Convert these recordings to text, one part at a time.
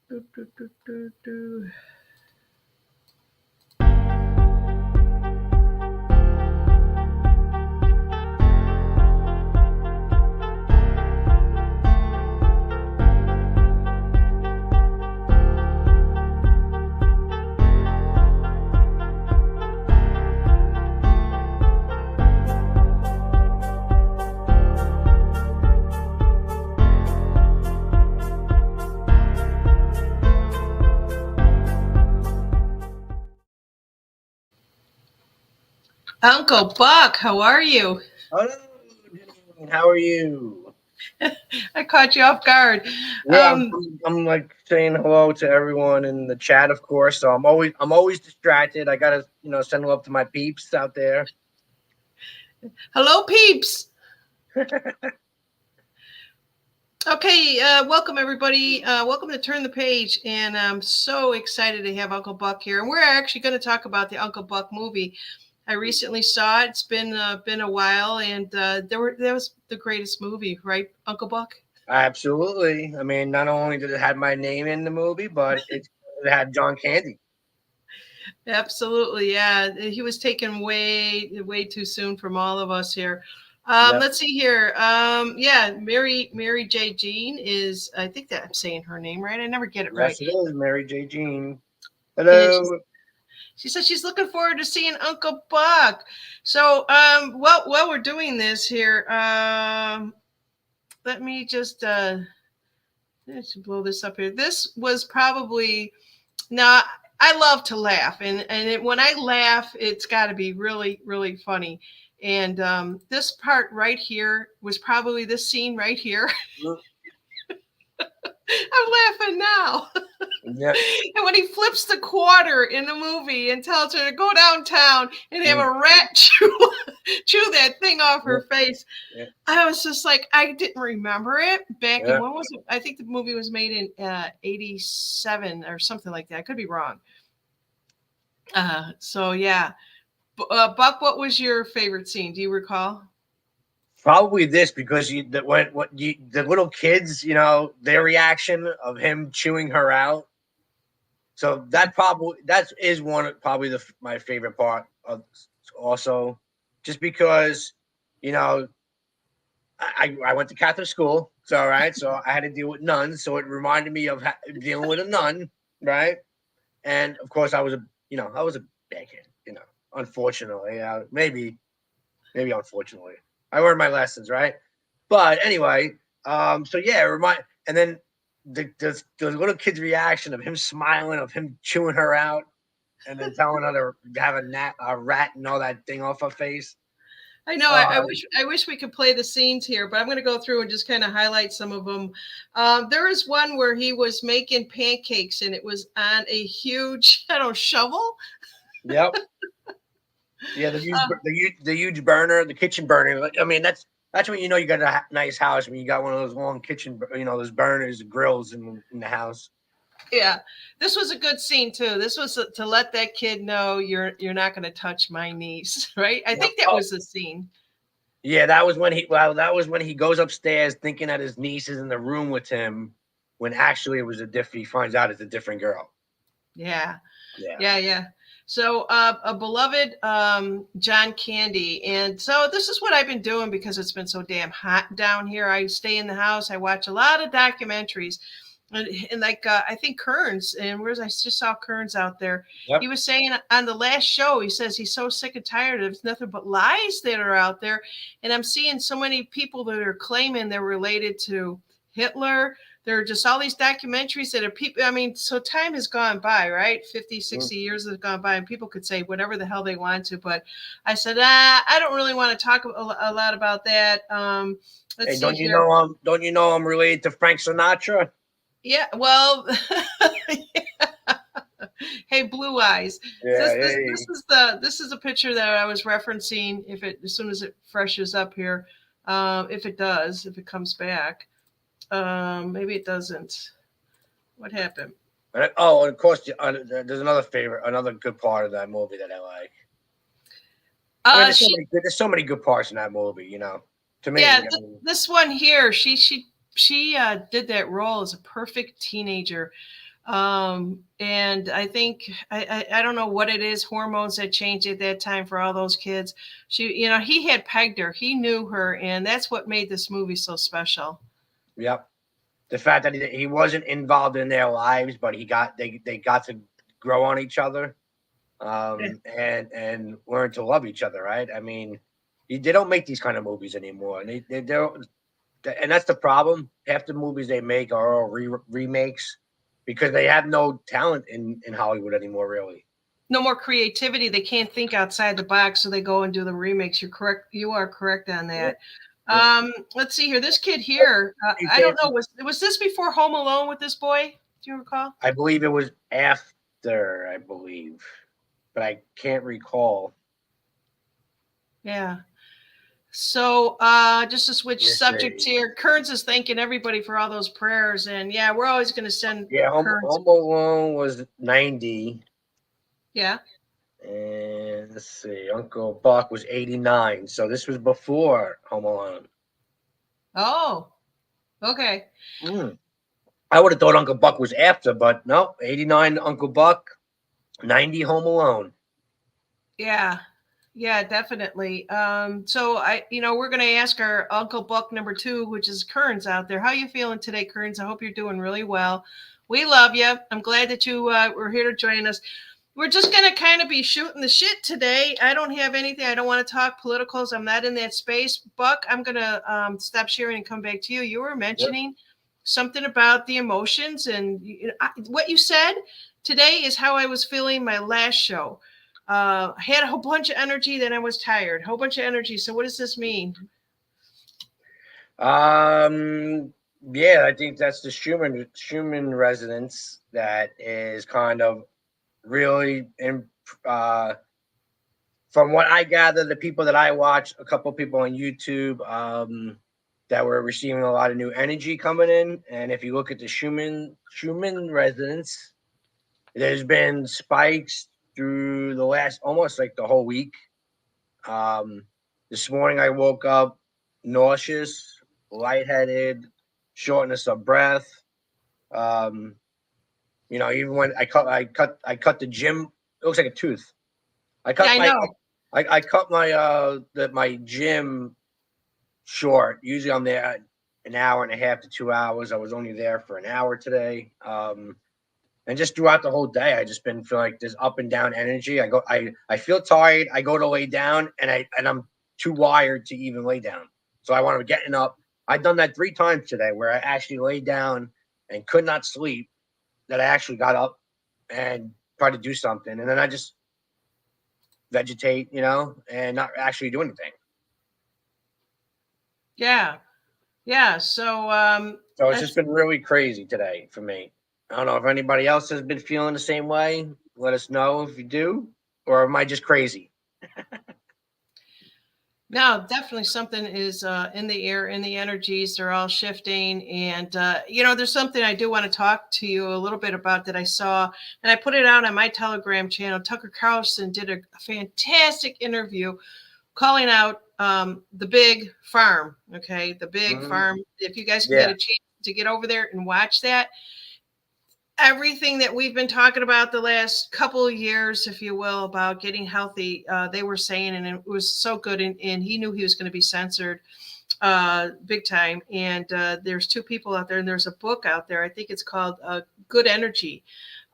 Do, do, do, do, do. Uncle Buck, how are you? Hello, Janine. How are you? I caught you off guard. Yeah, Um, I'm like saying hello to everyone in the chat, of course. So I'm always distracted. I gotta send love to my peeps out there. Hello, peeps. Okay, welcome everybody. Welcome to Turn the Page, and I'm so excited to have Uncle Buck here. And we're actually going to talk about the Uncle Buck movie. I recently saw it. It's been a while, and that was the greatest movie, right, Uncle Buck? Absolutely. I mean, not only did it have my name in the movie, but it had John Candy. Absolutely, yeah. He was taken way too soon from all of us here. Yep. Let's see here. Yeah, Mary J. Jean is. I think that I'm saying her name right. I never get it right. Yes, it is Mary J. Jean. And Hello. she says she's looking forward to seeing Uncle Buck. So, while we're doing this here, let me just let's blow this up here. This was probably now. I love to laugh, and when I laugh, it's got to be really funny. And this part right here was probably this scene right here. Mm, I'm laughing now. yeah. And when he flips the quarter in the movie and tells her to go downtown and have Mm, a rat chew that thing off yeah. her face, Yeah. I was just like, I didn't remember it back in Yeah. when was it? I think the movie was made in '87 or something like that. I could be wrong. So yeah, Buck, what was your favorite scene? Do you recall? Probably this because the little kids, their reaction of him chewing her out. So that is probably my favorite part of also, just because you know I went to Catholic school, so all right, so I had to deal with nuns, so it reminded me of dealing with a nun, right? And of course I was a bad kid, unfortunately, maybe unfortunately I learned my lessons, right? But anyway, so yeah, and then the little kid's reaction of him smiling, of him chewing her out, and then telling her to have a rat and all that thing off her face. I know. Uh, I wish we could play the scenes here, but I'm going to go through and just kind of highlight some of them. There is one where he was making pancakes, and it was on a huge, I don't know, shovel. yep, yeah, the huge burner, the kitchen burner. Like, I mean, that's when you got a nice house, when you got one of those long kitchen, those burners, grills in the house. Yeah, this was a good scene too. This was to let that kid know you're not going to touch my niece, right? I Yep. think that Oh, was the scene. yeah, that was when he goes upstairs thinking that his niece is in the room with him, when actually it was he finds out it's a different girl. Yeah, Yeah. yeah. So, a beloved John Candy, and so this is what I've been doing because it's been so damn hot down here. I stay in the house. I watch a lot of documentaries, and like I think Kearns, and where's I just saw Kearns out there. He Yep. was saying on the last show, he says he's so sick and tired of nothing but lies that are out there, and I'm seeing so many people that are claiming they're related to Hitler. There are just all these documentaries that are people. I mean, so time has gone by, right? 50, Mm. 60 years have gone by, and people could say whatever the hell they want to. But I said, I don't really want to talk a lot about that. Let's Hey, see here. don't you know I'm related to Frank Sinatra? Yeah, well, hey, Blue Eyes. Yeah. This Hey. is this is a picture that I was referencing. If it as soon as it freshes up here, if it does, if it comes back, maybe it doesn't. What happened? Oh, and of course, there's another good part of that movie that I like. I mean, She there's so many good parts in that movie. To Yeah, me, I mean, this one here, she did that role as a perfect teenager. And I think I don't know what it is, hormones that changed at that time for all those kids. He had pegged her, he knew her, and that's what made this movie so special. Yep. The fact that he wasn't involved in their lives, but they got to grow on each other, and learn to love each other. Right? I mean, they don't make these kind of movies anymore, and they don't. And that's the problem. Half the movies they make are all remakes because they have no talent in Hollywood anymore, really. No more creativity. They can't think outside the box, so they go and do the remakes. You're correct. You are correct on that. Yeah. Let's see here. This kid here, I don't know. Was this before Home Alone with this boy? Do you recall? I believe it was after. I believe, but I can't recall. Yeah. So just to switch subjects here, Kearns is thanking everybody for all those prayers, and yeah, we're always going to send. Yeah, Home Alone was 90. Yeah. And let's see, Uncle Buck was 89. So this was before Home Alone. Oh, okay. I would have thought Uncle Buck was after, but no, 89 Uncle Buck, 90 Home Alone. Yeah. Yeah, definitely. So we're going to ask our Uncle Buck number 2, which is Kearns out there. How you feeling today, Kearns? I hope you're doing really well. We love you. I'm glad that you were here to join us. We're just going to kind of be shooting the shit today. I don't have anything. I don't want to talk politicals. I'm not in that space. Buck, I'm going to stop sharing and come back to you. You were mentioning something about the emotions, and what you said today is how I was feeling my last show. I had a whole bunch of energy, then I was tired. Whole bunch of energy. So what does this mean? Yeah, I think that's the Schumann resonance that is kind of really from what I gather, the people that I watch, a couple of people on YouTube, that were receiving a lot of new energy coming in. And if you look at the Schumann resonance, there's been spikes through the last almost like the whole week. This morning I woke up nauseous, lightheaded, shortness of breath. Even when I cut the gym, it looks like a tooth. I cut my gym short. Usually I'm there an hour and a half to 2 hours. I was only there for an hour today. And just throughout the whole day, I just been feeling like there's up and down energy. I feel tired. I go to lay down and I'm too wired to even lay down. So I want to be getting up. I've done that 3 times today where I actually laid down and could not sleep, that I actually got up and tried to do something. And then I just vegetate, and not actually do anything. Yeah. Yeah. So it's just been really crazy today for me. I don't know if anybody else has been feeling the same way. Let us know if you do, or am I just crazy? No, definitely something is in the air, in the energies. They're all shifting. And, there's something I do want to talk to you a little bit about that I saw, and I put it out on my Telegram channel. Tucker Carlson did a fantastic interview calling out the Big Farm. Okay. The Big Farm. If you guys can get a chance to get over there and watch that, everything that we've been talking about the last couple of years, if you will, about getting healthy, they were saying, and it was so good. And he knew he was going to be censored big time. And there's 2 people out there, and there's a book out there. I think it's called Good Energy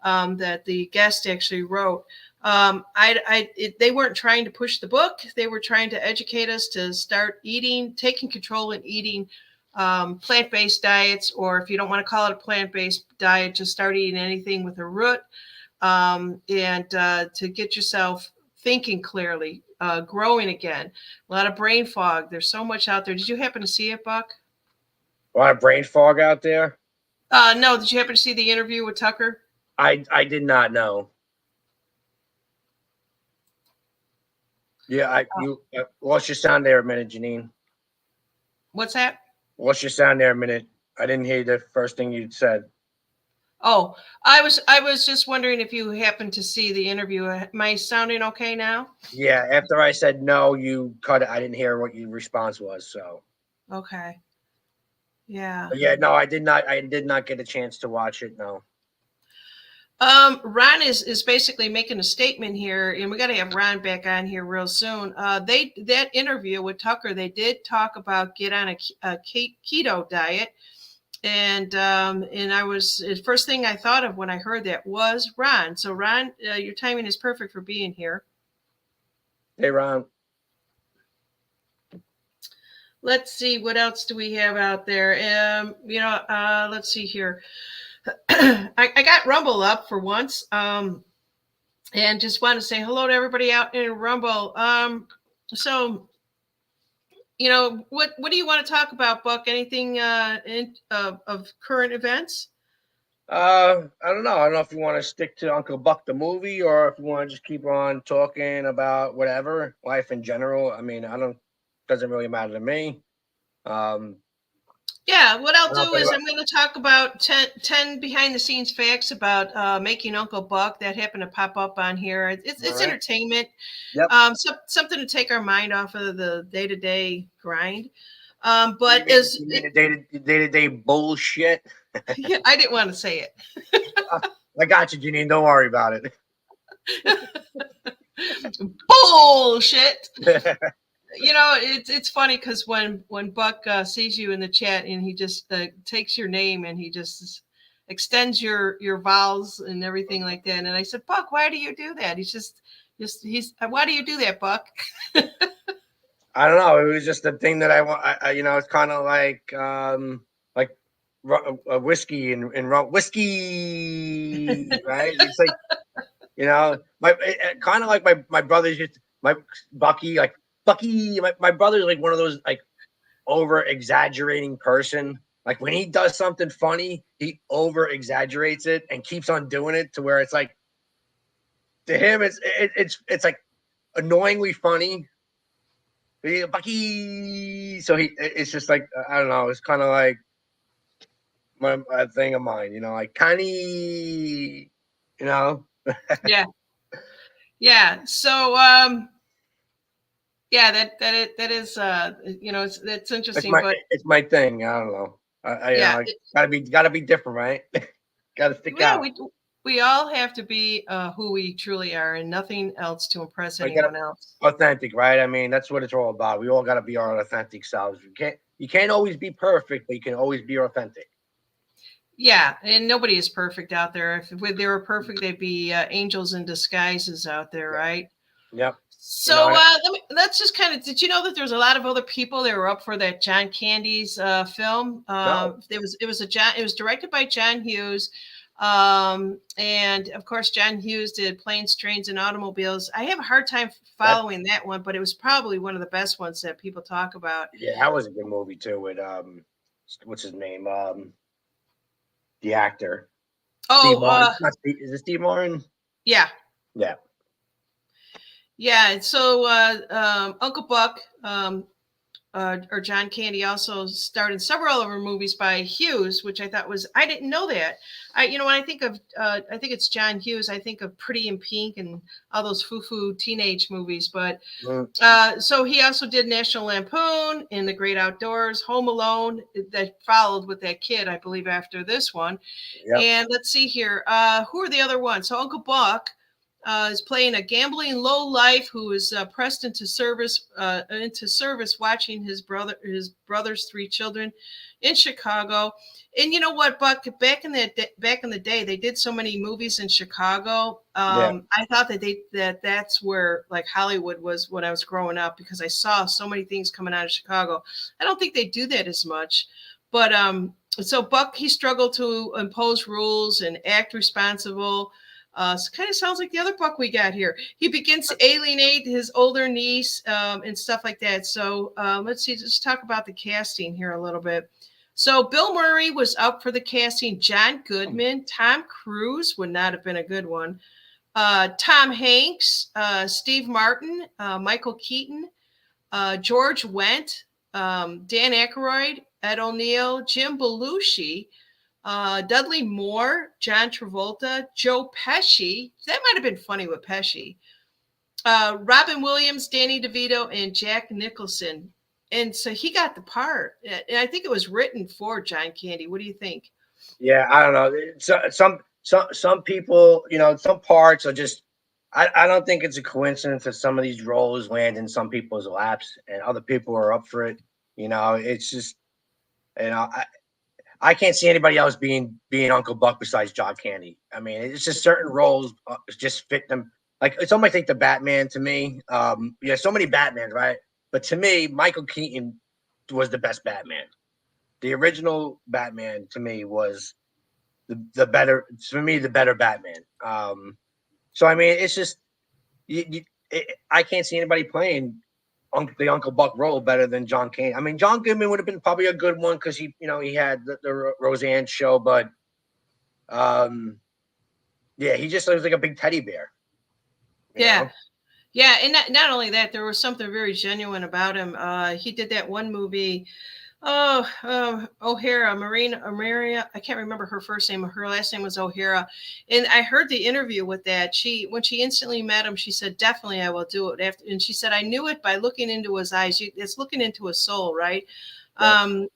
that the guest actually wrote. They weren't trying to push the book. They were trying to educate us to start taking control and eating plant-based diets, or if you don't want to call it a plant-based diet, just start eating anything with a root, and to get yourself thinking clearly, growing again. A lot of brain fog. There's so much out there. Did you happen to see it, Buck? A lot of brain fog out there? No. Did you happen to see the interview with Tucker? I did not know. Yeah, you lost your sound there a minute, Janine. What's that? Lost your sound there a minute. I didn't hear the first thing you said. Oh, I was just wondering if you happened to see the interview. Am I sounding okay now? Yeah, after I said no, you cut it. I didn't hear what your response was. So. Okay. Yeah. But yeah, no, I did not. I did not get a chance to watch it. No. Ron is basically making a statement here, and we got to have Ron back on here real soon. That interview with Tucker, they did talk about get on a keto diet, and I was the first thing I thought of when I heard that was Ron. So Ron, your timing is perfect for being here. Hey, Ron. Let's see, what else do we have out there? Let's see here. I got Rumble up for once, and just want to say hello to everybody out in Rumble. So, what do you want to talk about, Buck? Anything of current events? I don't know. I don't know if you want to stick to Uncle Buck the movie, or if you want to just keep on talking about whatever life in general. I mean, doesn't really matter to me. Yeah, what I'll do is I'm going to talk about 10 behind the scenes facts about making Uncle Buck that happened to pop up on here. It's right. Entertainment. Yep. Something to take our mind off of the day-to-day grind. But you mean the day-to-day bullshit. Yeah, I didn't want to say it. I got you, Janine. Don't worry about it. Bullshit. It's funny because when Buck sees you in the chat and he just takes your name and he just extends your vowels and everything like that. And I said, Buck, why do you do that? He's why do you do that, Buck? I don't know. It was just the thing that I want. It's kind of like whiskey and rum. Whiskey, right? It's like, kind of like my brothers used my Bucky, like Bucky. My brother's like one of those like over exaggerating person. Like when he does something funny, he over exaggerates it and keeps on doing it to where it's like, to him, it's like annoyingly funny. Bucky. So it's just like, I don't know. It's kind of like a thing of mine, like Connie, Yeah. So, yeah, that is, that's interesting. It's my thing. I don't know. I gotta be different, right? Gotta stick out. We all have to be who we truly are, and nothing else to impress anyone else. Authentic, right? I mean, that's what it's all about. We all got to be our authentic selves. You can't always be perfect, but you can always be authentic. Yeah, and nobody is perfect out there. If they were perfect, they'd be angels in disguises out there, right? Yep. So let's just kind of. Did you know that there's a lot of other people that were up for that John Candy's film? No. It was directed by John Hughes. And of course, John Hughes did Planes, Trains, and Automobiles. I have a hard time following that one, but it was probably one of the best ones that people talk about. Yeah, that was a good movie too. With what's his name? The actor. Oh, is it Steve Martin? Yeah. Yeah. Yeah. So Uncle Buck. Or John Candy also starred in several other movies by Hughes, which I thought I didn't know that. When I think of, I think it's John Hughes, I think of Pretty in Pink and all those foo-foo teenage movies. But so he also did National Lampoon, In the Great Outdoors, Home Alone, that followed with that kid, I believe, after this one. Yep. And let's see here. Who are the other ones? So Uncle Buck is playing a gambling low life who is pressed into service watching his brother's 3 children in Chicago. And you know what, Buck, back in the day, they did so many movies in Chicago. I thought that's where like Hollywood was when I was growing up, because I saw so many things coming out of Chicago. I don't think they do that as much, but so Buck, he struggled to impose rules and act responsible. Kind of sounds like the other Buck we got here. He begins to alienate his older niece and stuff like that. So let's talk about the casting here a little bit. So Bill Murray was up for the casting. John Goodman, Tom Cruise would not have been a good one. Tom Hanks, Steve Martin, Michael Keaton, George Wendt, Dan Aykroyd, Ed O'Neill, Jim Belushi, Dudley Moore, John Travolta, Joe Pesci. That might have been funny with Pesci. Robin Williams, Danny DeVito, and Jack Nicholson. And so he got the part. And I think it was written for John Candy. What do you think? Yeah, I don't know. some people, some parts are just. I don't think it's a coincidence that some of these roles land in some people's laps and other people are up for it. It's just, I can't see anybody else being Uncle Buck besides John Candy. I mean, it's just certain roles just fit them. Like it's almost like the Batman to me. So many Batmans, right? But to me, Michael Keaton was the best Batman. The original Batman to me was the better, for me, the better Batman. So I mean, it's just I can't see anybody playing the Uncle Buck role better than John Candy. I mean, John Goodman would have been probably a good one because he had the Roseanne show, but he just looks like a big teddy bear. Yeah. Yeah, and not only that, there was something very genuine about him. He did that one movie. O'Hara, Maria. I can't remember her first name. Her last name was O'Hara, and I heard the interview with that. When she instantly met him, she said, "Definitely, I will do it." And she said, "I knew it by looking into his eyes. It's looking into his soul, right?" So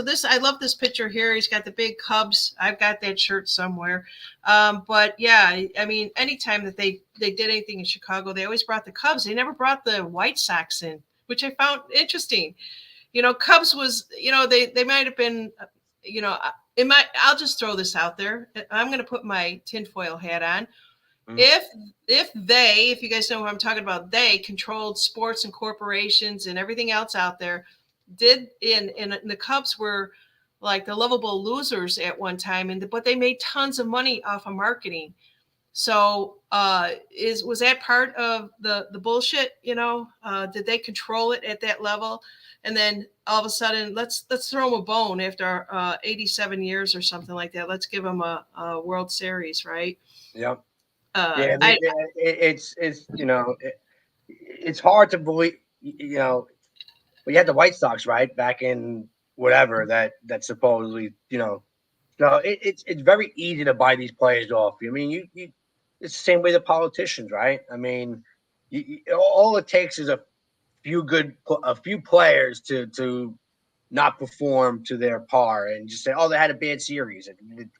this, I love this picture here. He's got the big Cubs. I've got that shirt somewhere. But yeah, I mean, anytime that they did anything in Chicago, they always brought the Cubs. They never brought the White Sox in, which I found interesting. Cubs was, they might have been, I'll just throw this out there. I'm going to put my tinfoil hat on. Mm-hmm. If you guys know what I'm talking about, they controlled sports and corporations and everything else out there. And the Cubs were like the lovable losers at one time, but they made tons of money off of marketing. So was that part of the bullshit? Did they control it at that level? And then all of a sudden, let's throw them a bone after 87 years or something like that. Let's give them a World Series, right? Yep. It's hard to believe. We had the White Sox, right, back in whatever that supposedly, So it's very easy to buy these players off. I mean, it's the same way the politicians, right? I mean, all it takes is a few players to not perform to their par and just say, oh, they had a bad series.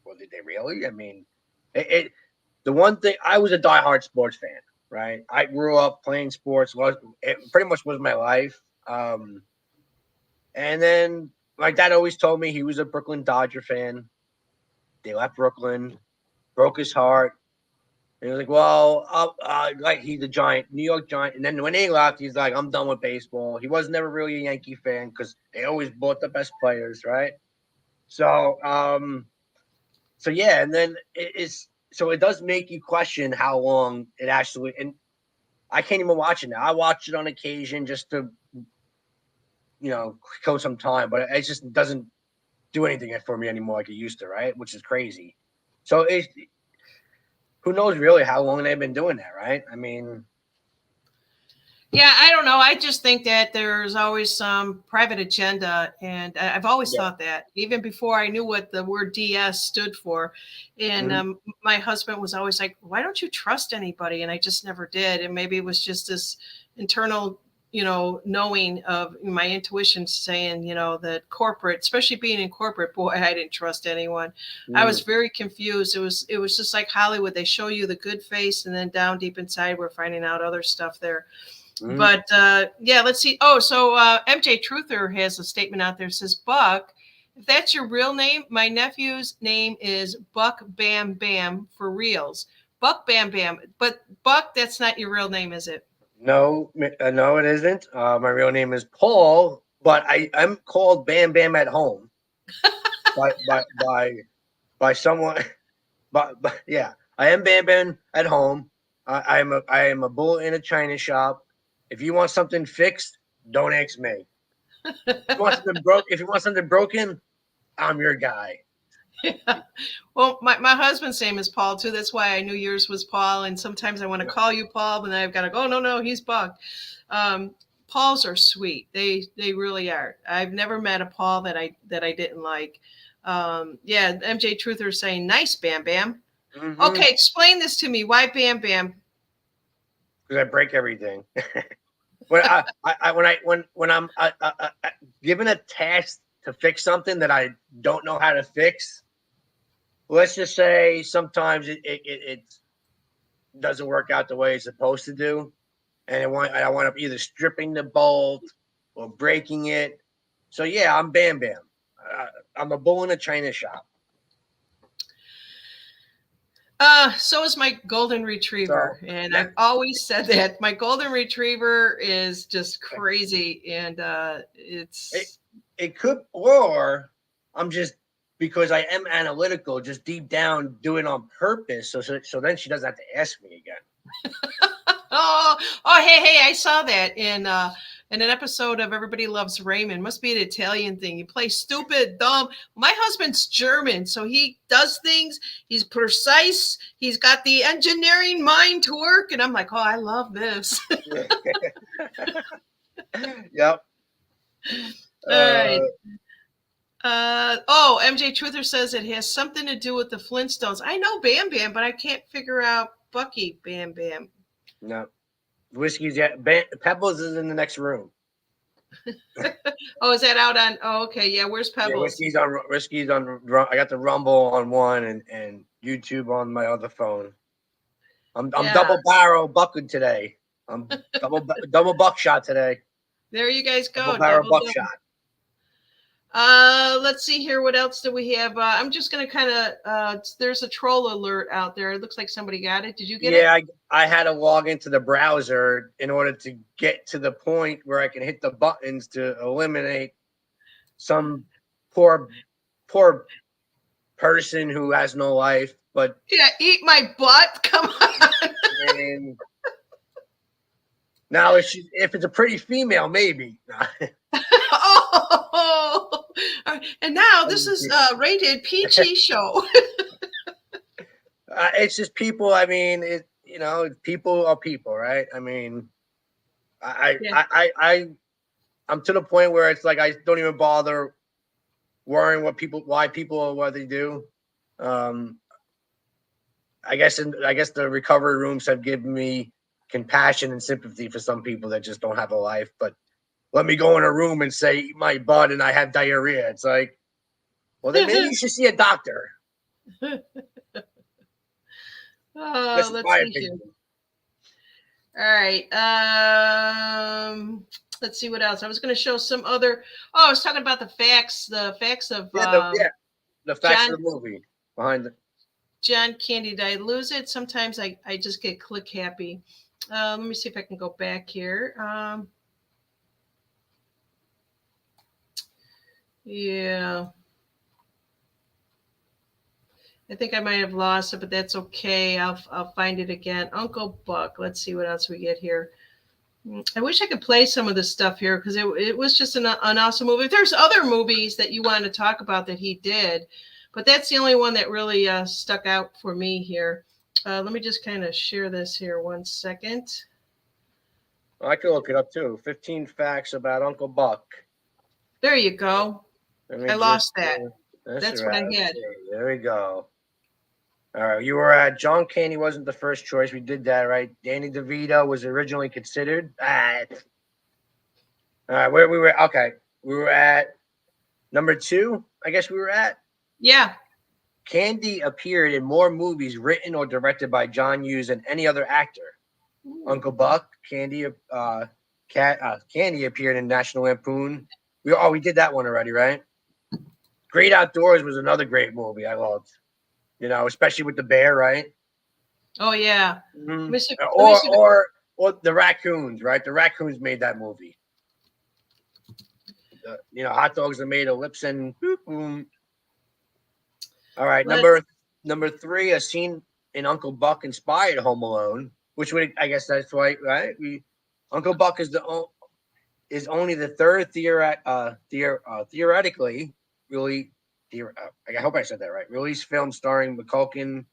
Well, did they really? I mean, the one thing, I was a diehard sports fan, right? I grew up playing sports. It pretty much was my life. And then my dad always told me he was a Brooklyn Dodger fan. They left Brooklyn, broke his heart. And he was like, well, like he's a Giant, New York Giant. And then when they left, he's like, I'm done with baseball. He was never really a Yankee fan because they always bought the best players, right? So, yeah. And then it does make you question how long it actually, and I can't even watch it now. I watch it on occasion just to, kill some time, but it just doesn't do anything for me anymore like it used to, right? Which is crazy. So who knows really how long they've been doing that, right? I mean, yeah, I don't know. I just think that there's always some private agenda, and I've always thought that, even before I knew what the word DS stood for. And my husband was always like, "Why don't you trust anybody?" And I just never did. And maybe it was just this internal, knowing of my intuition saying, that corporate, especially being in corporate, boy, I didn't trust anyone. I was very confused. It was just like Hollywood. They show you the good face, and then down deep inside, we're finding out other stuff there. But let's see. Oh, so MJ Truther has a statement out there. It says, Buck, if that's your real name, my nephew's name is Buck Bam Bam for reals. Buck Bam Bam. But Buck, that's not your real name, is it? No, it isn't. My real name is Paul, but I'm called Bam Bam at home by someone. But yeah, I am Bam Bam at home. I am a bull in a china shop. If you want something fixed, don't ask me. If you want something broken, I'm your guy. Yeah. Well, my husband's name is Paul too. That's why I knew yours was Paul. And sometimes I want to call you Paul, but then I've got to go, no, he's Buck. Pauls are sweet. They really are. I've never met a Paul that I didn't like. MJ Truther is saying, nice, Bam Bam. Mm-hmm. Okay, explain this to me. Why Bam Bam? Because I break everything. when I'm given a task to fix something that I don't know how to fix, let's just say sometimes it doesn't work out the way it's supposed to do, and I wind up either stripping the bolt or breaking it. So yeah, I'm Bam Bam. I'm a bull in a china shop. So is my golden retriever, So and yeah, I've always said that my golden retriever is just crazy, and it it's it could, or I'm just because I am analytical, just deep down do it on purpose. So then she doesn't have to ask me again. oh, hey, I saw that in an episode of Everybody Loves Raymond. Must be an Italian thing. You play stupid, dumb. My husband's German, so he does things. He's precise. He's got the engineering mind to work, and I'm like, oh, I love this. Yep. All right. MJ Truther says it has something to do with the Flintstones. I know Bam Bam, but I can't figure out Bucky Bam Bam. No. Whiskey's Pebbles is in the next room. Oh, is that out on? Oh, okay. Yeah, where's Pebbles? Yeah, Whiskey's on. I got the Rumble on one and YouTube on my other phone. I'm double barrel bucking today. I'm double buckshot today. There you guys go. Double barrel buckshot. Let's see here. What else do we have? I'm just gonna kind of. There's a troll alert out there. It looks like somebody got it. Did you get it? Yeah, I had to log into the browser in order to get to the point where I can hit the buttons to eliminate some poor person who has no life. But yeah, eat my butt. Come on. And now, if it's a pretty female, maybe. Oh, and now this is a rated PG show. It's just people. I mean, people are people, right? I mean, I'm to the point where it's like I don't even bother worrying why people are what they do. I guess the recovery rooms have given me compassion and sympathy for some people that just don't have a life. But let me go in a room and say, eat my butt and I have diarrhea. It's like, well, then maybe you should see a doctor. Oh, let's see here. All right. Let's see what else. I was going to show some other. Oh, I was talking about the facts of the facts of the facts of the movie behind it. John Candy. Did I lose it? Sometimes I just get click happy. Let me see if I can go back here. Yeah. I think I might have lost it, but that's okay. I'll find it again. Uncle Buck. Let's see what else we get here. I wish I could play some of this stuff here because it was just an awesome movie. There's other movies that you want to talk about that he did, but that's the only one that really stuck out for me here. Let me just kind of share this here 1 second. I can look it up too. 15 facts about Uncle Buck. There you go. I lost that. That's right. What I had. There we go. All right, you were at John Candy wasn't the first choice. We did that, right? Danny DeVito was originally considered. All right, where we were? Okay, we were at number 2. I guess we were at. Yeah. Candy appeared in more movies written or directed by John Hughes than any other actor. Ooh. Uncle Buck, Candy appeared in National Lampoon. We did that one already, right? Great Outdoors was another great movie I loved. Especially with the bear, right? Oh yeah. Mm-hmm. Or the raccoons, right? The raccoons made that movie. Hot dogs are made of lips and boom. All right, number 3, a scene in Uncle Buck inspired Home Alone, which I guess that's right. Uncle Buck is only the third theoretically really. I hope I said that right. Released film starring McCulkin,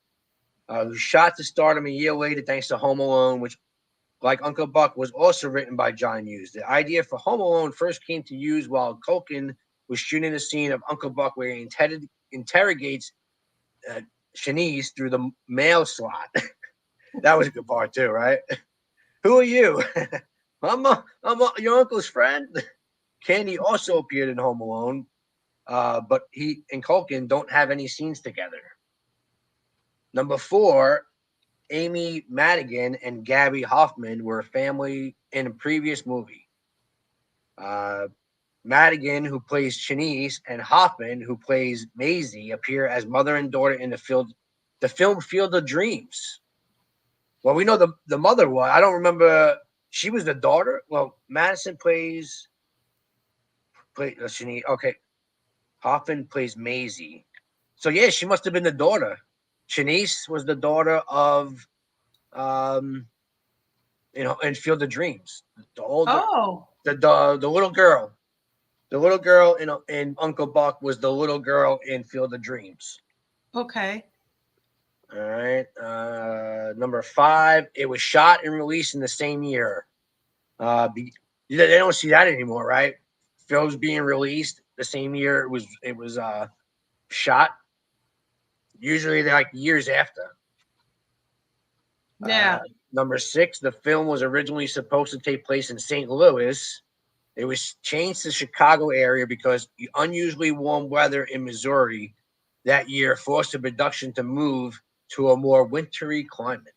who shot to stardom a year later thanks to Home Alone, which, like Uncle Buck, was also written by John Hughes. The idea for Home Alone first came to Hughes while Culkin was shooting a scene of Uncle Buck where he interrogates Shanice through the mail slot. That was a good part too, right? Who are you? I'm your uncle's friend. Candy also appeared in Home Alone. But he and Culkin don't have any scenes together. Number 4, Amy Madigan and Gabby Hoffman were a family in a previous movie. Madigan, who plays Shanice, and Hoffman, who plays Maisie, appear as mother and daughter in the film Field of Dreams. Well, we know the mother was. I don't remember. She was the daughter. Well, Madison plays Shanice. Okay, Hoffman plays Maisie. So yeah, she must have been the daughter. Shanice was the daughter of, in Field of Dreams. The older, Oh, the little girl. The little girl in Uncle Buck was the little girl in Field of Dreams. okay. All right. Number 5, it was shot and released in the same year. They don't see that anymore, right? Films being released the same year it was shot. Usually they're like years after. Yeah. Number 6, the film was originally supposed to take place in St. Louis. It was changed to Chicago area because the unusually warm weather in Missouri that year forced the production to move to a more wintry climate.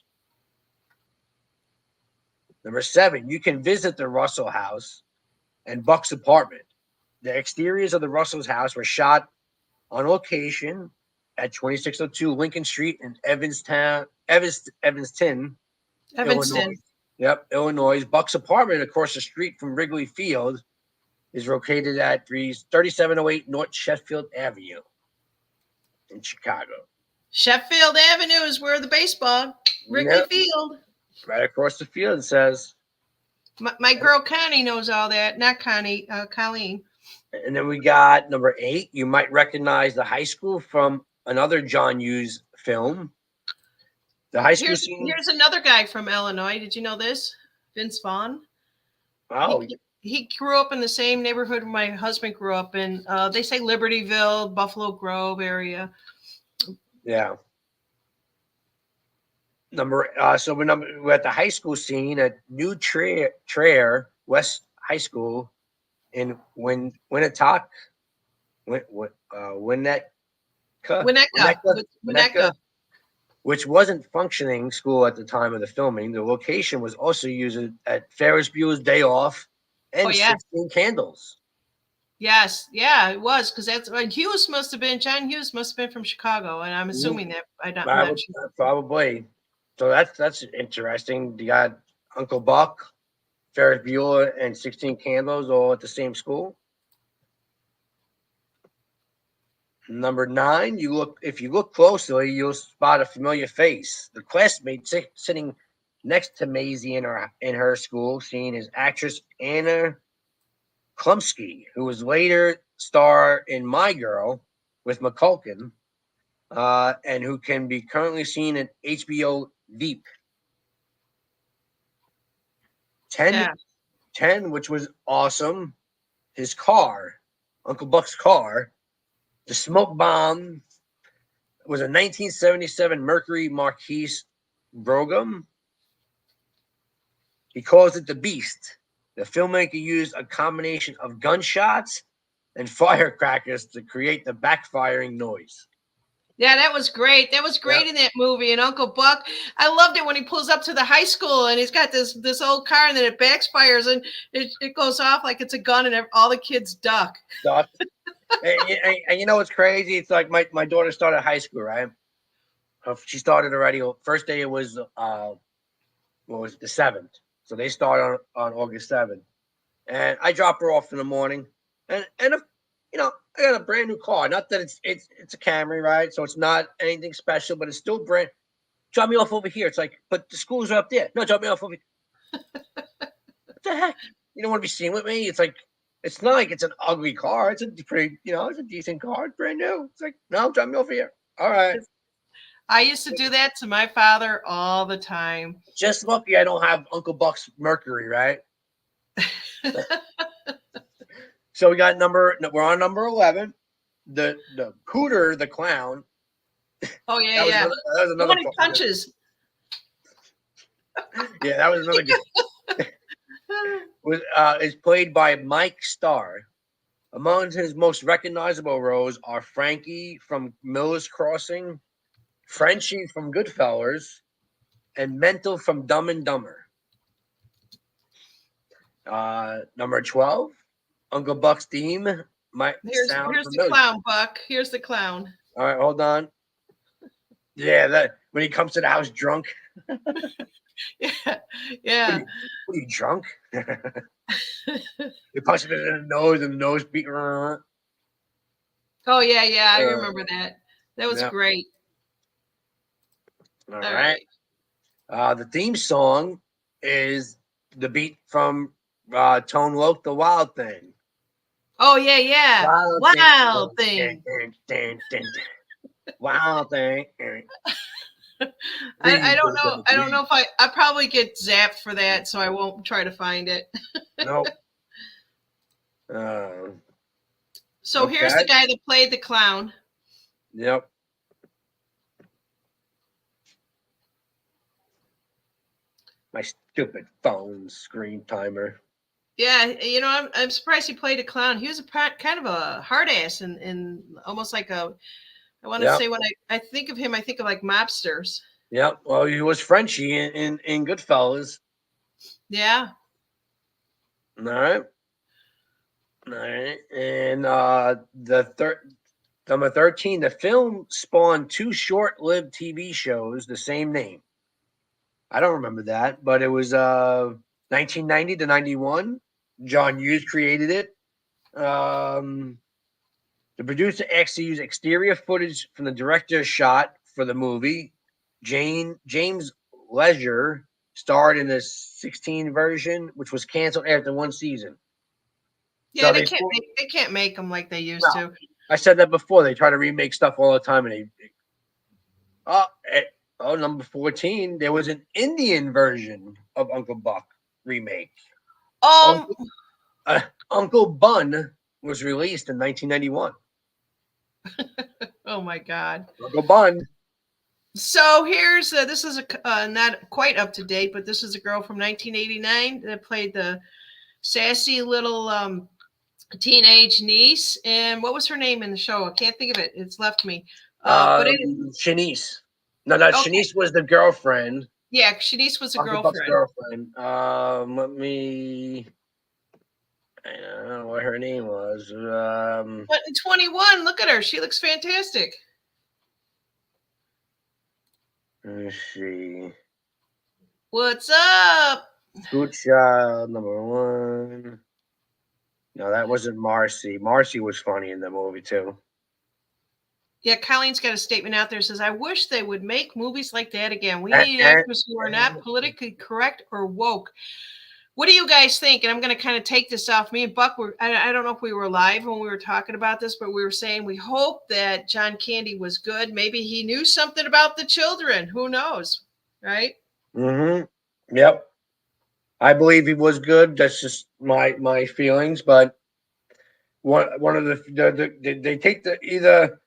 Number 7, you can visit the Russell house and Buck's apartment. The exteriors of the Russell's house were shot on location at 2602 Lincoln Street in Evanston, Evanston. Illinois. Yep, Illinois. Buck's apartment across the street from Wrigley Field is located at 3708 North Sheffield Avenue in Chicago. Sheffield Avenue is where the baseball, Wrigley Field. Right across the field, it says. My girl Connie knows all that. Not Connie, Colleen. And then we got number 8. You might recognize the high school from another John Hughes film. The high school scene. Here's another guy from Illinois. Did you know this? Vince Vaughn. Oh. He grew up in the same neighborhood my husband grew up in. They say Libertyville, Buffalo Grove area. Yeah. We're at the high school scene at New Trier West High School in Winnetka, which wasn't functioning school at the time of the filming. The location was also used at Ferris Bueller's Day Off and 16 Candles. Yes, yeah, it was because that's John Hughes must have been from Chicago, and I'm assuming that I'm not sure. Probably. So that's interesting. You got Uncle Buck, Ferris Bueller, and 16 Candles all at the same school. Number 9, if you look closely, you'll spot a familiar face. The classmate sitting next to Maisie in her school scene is actress Anna Klumsky, who was later star in My Girl with McCulkin, and who can be currently seen at HBO Veep. 10, which was awesome. His car, Uncle Buck's car, the smoke bomb, was a 1977 Mercury Marquis Brougham. He calls it the Beast. The filmmaker used a combination of gunshots and firecrackers to create the backfiring noise. Yeah, that was great. That was great in that movie. And Uncle Buck, I loved it when he pulls up to the high school and he's got this old car and then it backfires and it goes off like it's a gun and all the kids duck. And you know what's crazy? It's like my daughter started high school, right? She started already. First day it was the 7th. So they start on August 7th. And I drop her off in the morning. And if, I got a brand new car. Not that it's a Camry, right? So it's not anything special, but it's still brand. Drop me off over here. It's like, but the schools are up there. No, drop me off over here. What the heck? You don't want to be seen with me? It's like, it's not like it's an ugly car. It's a pretty, it's a decent car. It's brand new. It's like, no, drop me over here. All right. I used to do that to my father all the time. Just lucky I don't have Uncle Buck's Mercury, right? So we're on number 11. The Cooter, the clown. Oh yeah, that was another one. Punches. Yeah, that was another good. Is played by Mike Starr. Among his most recognizable roles are Frankie from Miller's Crossing Frenchie from Goodfellas, and Mental from Dumb and Dumber. Number 12, Uncle Buck's theme might sound Here's the familiar. clown, Buck. Here's the clown. All right, hold on. Yeah, that when he comes to the house drunk. Yeah, yeah. What are you drunk? He punches him in the nose, and the nose beat. Oh yeah, yeah. I remember that. That was yeah. great. All right. The theme song is the beat from Tone Loc, The Wild Thing. Oh yeah, yeah. Wild thing. Wild Thing. I don't know. I don't know if I probably get zapped for that, so I won't try to find it. Nope. So here's the guy that played the clown. Yep. My stupid phone screen timer. Yeah, you know, I'm surprised he played a clown. He was kind of a hard ass and almost like a. I want to say when I think of him, I think of like mobsters. Yep. Well, he was Frenchie in Goodfellas. Yeah. All right. All right. And number 13, the film spawned 2 short-lived TV shows, the same name. I don't remember that, but it was 1990 to 91. John Hughes created it. The producer actually used exterior footage from the director's shot for the movie. James Leisure starred in the 16 version, which was canceled after 1 season. Yeah, so they can't make them like they used to. I said that before. They try to remake stuff all the time, and number 14, there was an Indian version of Uncle Buck remake. Uncle Bun was released in 1991. Oh my God. Uncle Bun. So here's this is a not quite up to date, but this is a girl from 1989 that played the sassy little teenage niece. And what was her name in the show? I can't think of it. It's left me. But Shanice. No, Shanice was the girlfriend. Yeah, Shanice was a girlfriend. Let me. I don't know what her name was. But in 21, look at her. She looks fantastic. Let me see. What's up? Good child, number 1. No, that wasn't Marcy. Marcy was funny in the movie too. Yeah, Colleen's got a statement out there that says, I wish they would make movies like that again. We need actors who are not politically correct or woke. What do you guys think? And I'm going to kind of take this off. Me and Buck I don't know if we were live when we were talking about this, but we were saying we hope that John Candy was good. Maybe he knew something about the children. Who knows? Right? Mm-hmm. Yep. I believe he was good. That's just my feelings. But one of they take either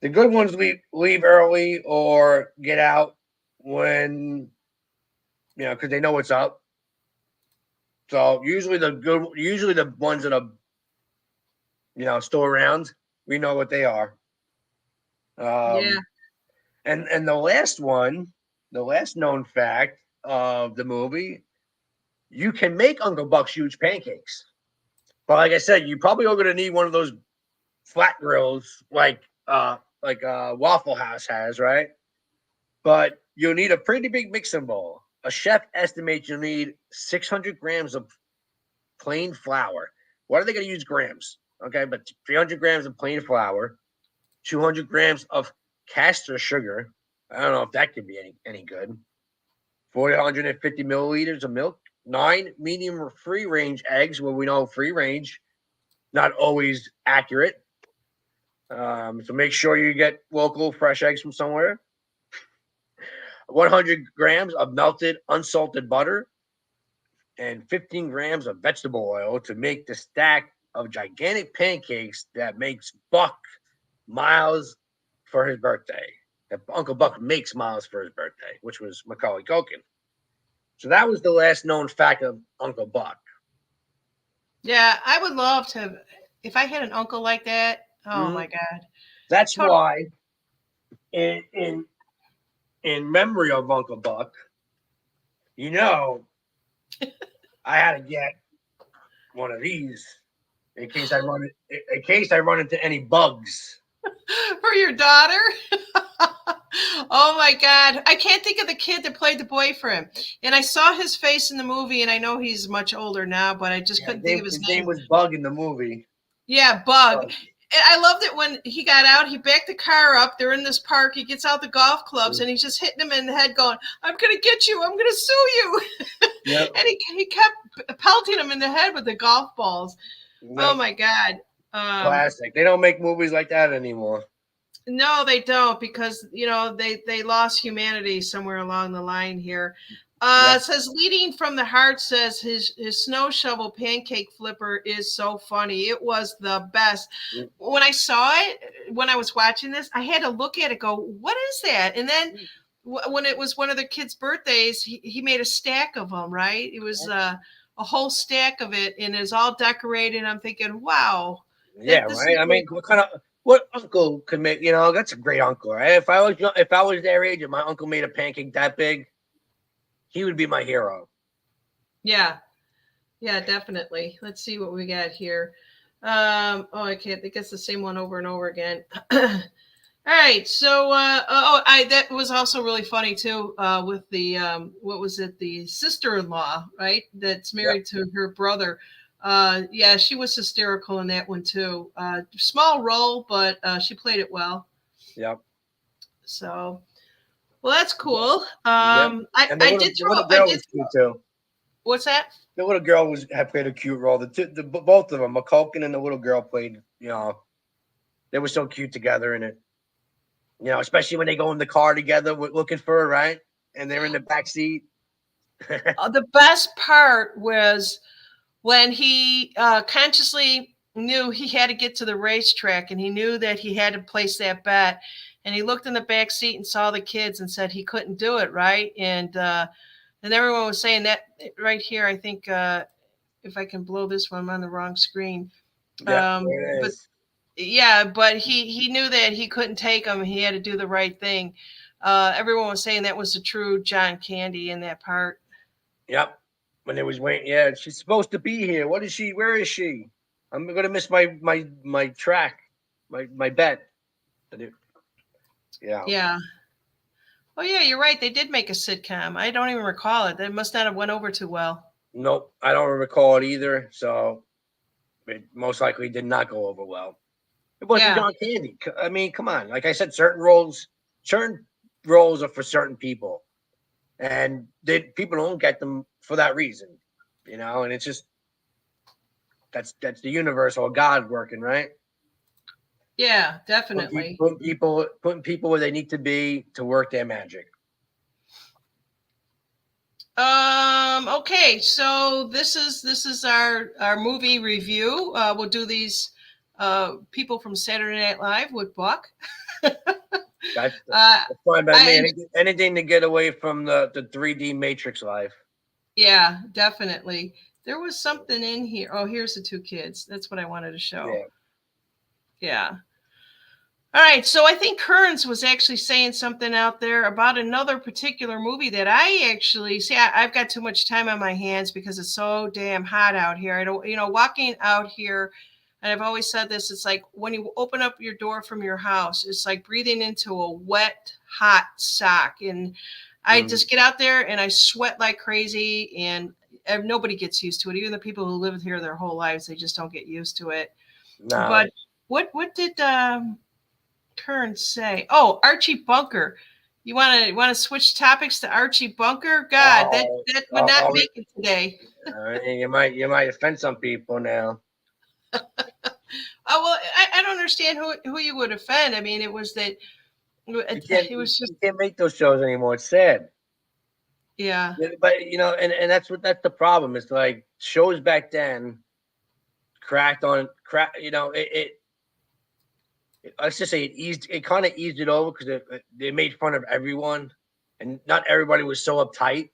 the good ones leave early or get out when because they know what's up. So usually the ones that are still around, we know what they are. Yeah. And the last known fact of the movie, you can make Uncle Buck's huge pancakes. But like I said, you probably are going to need one of those flat grills like Waffle House has, right? But you'll need a pretty big mixing bowl. A chef estimates you'll need 600 grams of plain flour. What are they going to use grams? Okay, but 300 grams of plain flour, 200 grams of caster sugar. I don't know if that could be any good. 450 milliliters of milk, 9 medium free range eggs. Well, we know free range, not always accurate. So make sure you get local fresh eggs from somewhere. 100 grams of melted unsalted butter and 15 grams of vegetable oil to make the stack of gigantic pancakes that makes Buck Miles for his birthday. That Uncle Buck makes Miles for his birthday, which was Macaulay Culkin. So that was the last known fact of Uncle Buck. Yeah, I would love to, if I had an uncle like that. Oh my God. That's why in memory of Uncle Buck, you know, I had to get one of these in case I run into any bugs. For your daughter? Oh my God. I can't think of the kid that played the boyfriend. And I saw his face in the movie, and I know he's much older now, but I just couldn't think of his name name. was Bug in the movie. Yeah, Bug. And I loved it when he got out, he backed the car up. They're in this park. He gets out the golf clubs and he's just hitting him in the head, going, I'm going to get you. I'm going to sue you. Yep. And he kept pelting him in the head with the golf balls. Yep. Oh, my God. Classic. They don't make movies like that anymore. No, they don't, because, you know, they lost humanity somewhere along the line here. It says leading from the heart, says his snow shovel pancake flipper is so funny. It was the best. When I saw it, when I was watching this, I had to look at it, go, what is that? And then when it was one of the kids' birthdays, he made a stack of them, right? It was a whole stack of it, and it's all decorated. I'm thinking, wow. Yeah, right. I mean, what uncle could make? You know, that's a great uncle, right? If I was their age and my uncle made a pancake that big, he would be my hero. Yeah. Yeah, definitely. Let's see what we got here. I can't think it's the same one over and over again. All right. So, that was also really funny too, with the, what was it? The sister-in-law, right? That's married to her brother. Yeah, she was hysterical in that one too. Small role, but she played it well. Yep. So, well, that's cool. I did too. What's that? The little girl had played a cute role. Both of them, McCulkin and the little girl, played. You know, they were so cute together in it. You know, especially when they go in the car together looking for her, right? And they're in the back seat. The best part was when he consciously knew he had to get to the racetrack, and he knew that he had to place that bet. And he looked in the back seat and saw the kids and said he couldn't do it, right? And everyone was saying that right here. I think if I can blow this one, I'm on the wrong screen. But he knew that he couldn't take them. He had to do the right thing. Everyone was saying that was the true John Candy in that part. Yep. When it was waiting, yeah, she's supposed to be here. What is she? Where is she? I'm gonna miss my track, my bet. Yeah. Yeah. Oh yeah, you're right. They did make a sitcom. I don't even recall it. That must not have went over too well. Nope, I don't recall it either. So it most likely did not go over well. It wasn't John Candy. I mean, come on. Like I said, certain roles are for certain people, and people don't get them for that reason, you know. And it's just that's the universe or God working, right? Yeah, definitely. Putting people where they need to be to work their magic. Okay, so this is our movie review. We'll do these people from Saturday Night Live with Buck. That's fine by me. Anything to get away from the 3D Matrix life. Yeah, definitely. There was something in here. Oh, here's the two kids. That's what I wanted to show. Yeah. All right, so I think Kearns was actually saying something out there about another particular movie that I actually see. I've got too much time on my hands because it's so damn hot out here. I don't, walking out here, and I've always said this, it's like when you open up your door from your house, it's like breathing into a wet, hot sock. And I just get out there and I sweat like crazy, and nobody gets used to it. Even the people who live here their whole lives, they just don't get used to it. No. But what did Kearns say? Oh, Archie Bunker. You want to switch topics to Archie Bunker? God, that would not make it today. You might offend some people now. Well, I don't understand who you would offend. I mean, it was that it was just, you can't make those shows anymore. It's sad. Yeah. But and that's the problem. It's like shows back then let's just say it kind of eased it over because they made fun of everyone, and not everybody was so uptight,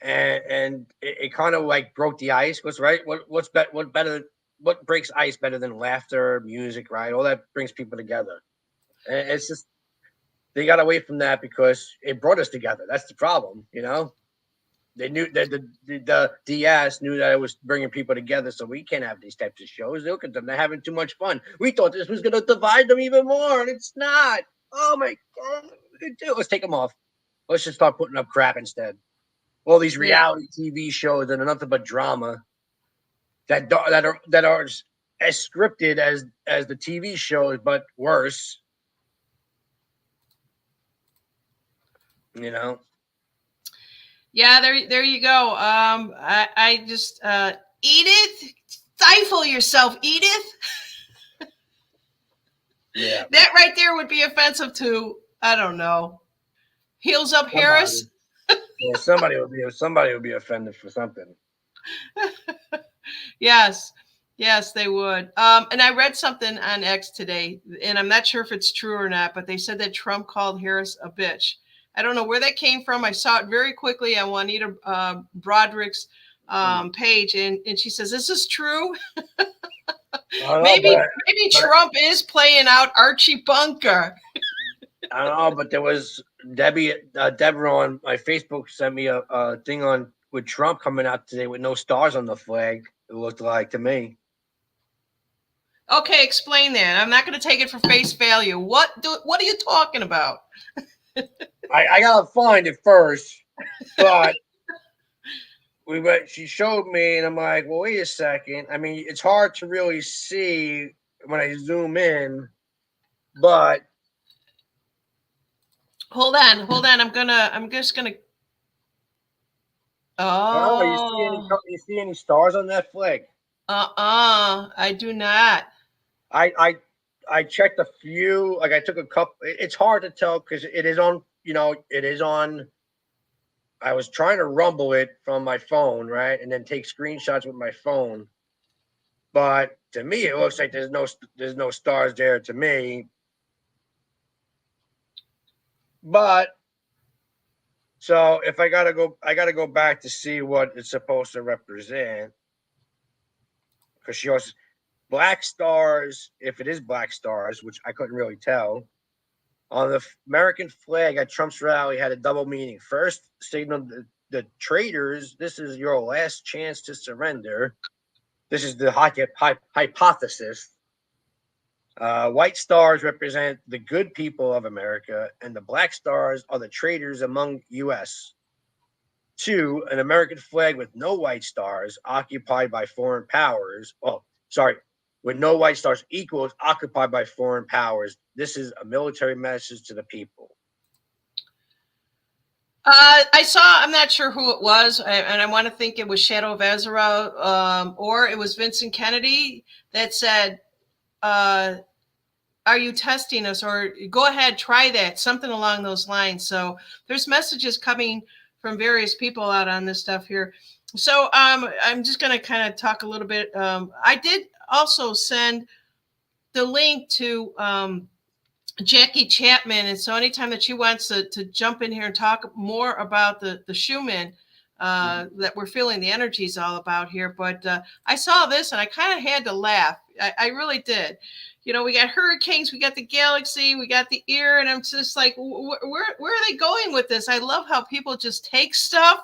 and it kind of like broke the ice. What breaks ice better than laughter, music, right? All that brings people together. And it's just they got away from that because it brought us together. That's the problem, you know. They knew that the DS knew that it was bringing people together, so we can't have these types of shows. Look at them; they're having too much fun. We thought this was going to divide them even more, and it's not. Oh my god! Let's take them off. Let's just start putting up crap instead. All these Yeah. reality TV shows that are nothing but drama that are as scripted as the TV shows, but worse. You know. Yeah, there you go. I just Edith, stifle yourself, Edith. Yeah. That right there would be offensive to, I don't know, Heels Up Harris. Yeah, somebody would be offended for something. Yes, yes, they would. And I read something on X today, and I'm not sure if it's true or not, but they said that Trump called Harris a bitch. I don't know where that came from. I saw it very quickly on Juanita Broderick's page, and she says, "This is true." Maybe Trump is playing out Archie Bunker. I don't know, but there was Deborah on my Facebook sent me a thing on with Trump coming out today with no stars on the flag. It looked like to me. Okay, explain that. I'm not going to take it for face value. What are you talking about? I gotta find it first, but she showed me, and I'm like, well, wait a second. I mean, it's hard to really see when I zoom in, but hold on. I'm just gonna. Oh, you see any stars on that flag? I do not. I checked a few. Like I took a couple. It's hard to tell because it is on. You know, it is on. I was trying to rumble it from my phone, right, and then take screenshots with my phone. But to me, it looks like there's no stars there to me. But so if I gotta go back to see what it's supposed to represent because she was black stars. If it is black stars, which I couldn't really tell. On the American flag at Trump's rally had a double meaning. First, signaled the traitors, this is your last chance to surrender. This is the hypothesis. White stars represent the good people of America, and the black stars are the traitors among U.S. Two, an American flag with no white stars occupied by foreign powers. Oh, sorry, with no white stars equals occupied by foreign powers. This is a military message to the people. I saw, I'm not sure who it was, and I want to think it was Shadow of Ezra, or it was Vincent Kennedy that said, are you testing us? Or go ahead, try that, something along those lines. So there's messages coming from various people out on this stuff here. So I'm just going to kind of talk a little bit. I did also send the link to Jackie Chapman, and so anytime that she wants to jump in here and talk more about the Schumann that we're feeling the energy is all about here. But I saw this and I kind of had to laugh. I really did. You know, we got hurricanes, we got the galaxy, we got the ear, and I'm just like, where are they going with this? I love how people just take stuff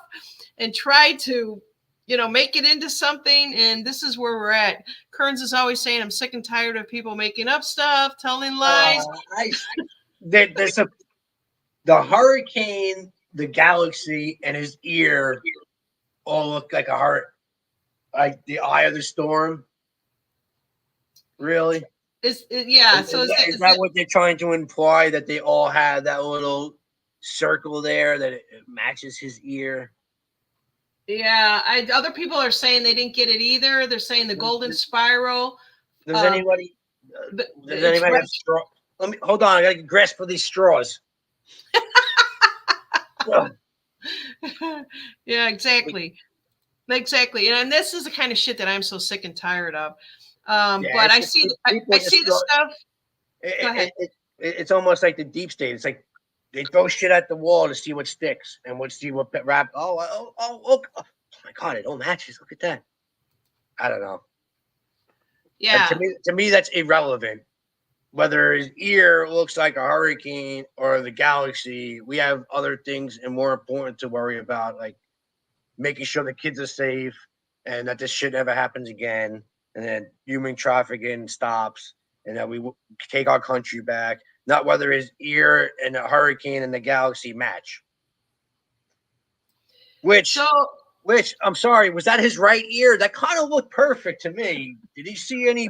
and try to, you know, make it into something, and this is where we're at. Kearns is always saying, I'm sick and tired of people making up stuff, telling lies. The hurricane, the galaxy, and his ear all look like a heart, like the eye of the storm. Really? Is that what they're trying to imply? That they all have that little circle there that it matches his ear? Yeah, other people are saying they didn't get it either. They're saying the golden spiral. Does anybody have straw? Let me hold on. I gotta grasp for these straws. Yeah, exactly. And this is the kind of shit that I'm so sick and tired of. But I see the stuff. Go ahead. It's almost like the deep state. It's like they throw shit at the wall to see what sticks and see what wrap. Oh, look! Oh my god, it all matches. Look at that. I don't know. Yeah. And to me, that's irrelevant. whether his ear looks like a hurricane or the galaxy, we have other things and more important to worry about, like making sure the kids are safe and that this shit never happens again, and that human trafficking stops, and that we take our country back. Not whether his ear and the hurricane and the galaxy match. Which, So which I'm sorry, was that his right ear? That kind of looked perfect to me. Did he see any?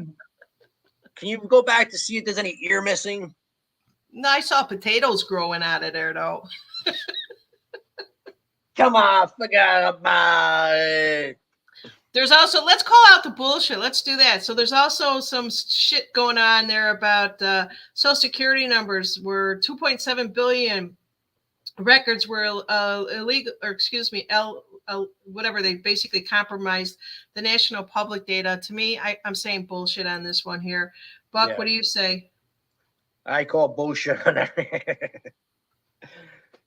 Can you go back to see if there's any ear missing? no, I saw potatoes growing out of there though. Come on, forget about it. There's also, let's call out the bullshit. Let's do that. So there's also some shit going on there about Social Security numbers were 2.7 billion records were illegal, or excuse me, whatever, they basically compromised the national public data. To me, I'm saying bullshit on this one here. Buck, Yeah. what do you say? I call bullshit on everything.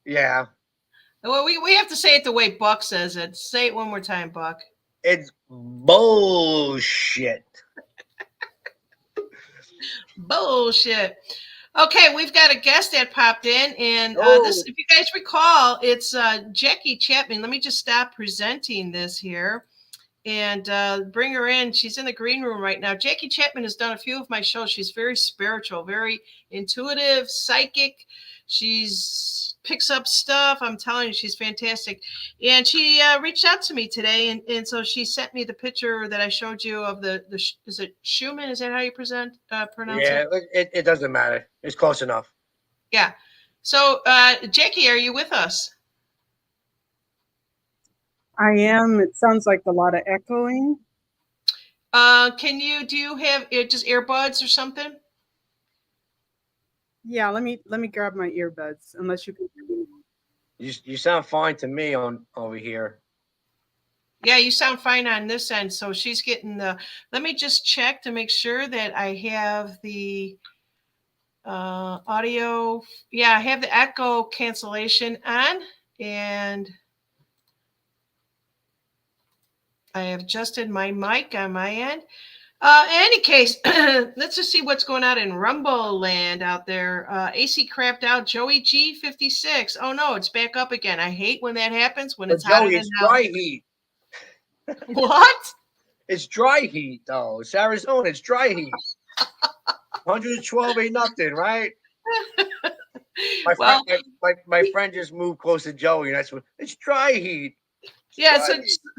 Yeah. Well, we have to say it the way Buck says it. Say it one more time, Buck. It's bullshit. Bullshit. Okay, we've got a guest that popped in, and this, if you guys recall, it's Jackie Chapman. Let me just stop presenting this here and bring her in. She's in the green room right now. Jackie Chapman has done a few of my shows. She's very spiritual, very intuitive, psychic. She's picks up stuff. I'm telling you, she's fantastic. And she reached out to me today, and so she sent me the picture that I showed you of the is it Schumann? Is that how you pronounce it? It doesn't matter. It's close enough. Yeah. So, Jackie, are you with us? I am. It sounds like a lot of echoing. Do you have just earbuds or something? Yeah, let me grab my earbuds, unless you can hear me. You sound fine to me on over here. Yeah, you sound fine on this end. So she's getting the, let me just check to make sure that I have the audio. Yeah, I have the echo cancellation on, and I have adjusted my mic on my end. In any case, let's just see what's going on in Rumble land out there. AC crapped out. Joey G56. Oh no, it's back up again. I hate when that happens, when it's hotter Joey, than it's hell. dry heat. What? It's dry heat, though. It's Arizona. It's dry heat. 112 ain't nothing, right? My friend just moved close to Joey, and that's what it's dry heat. Yeah,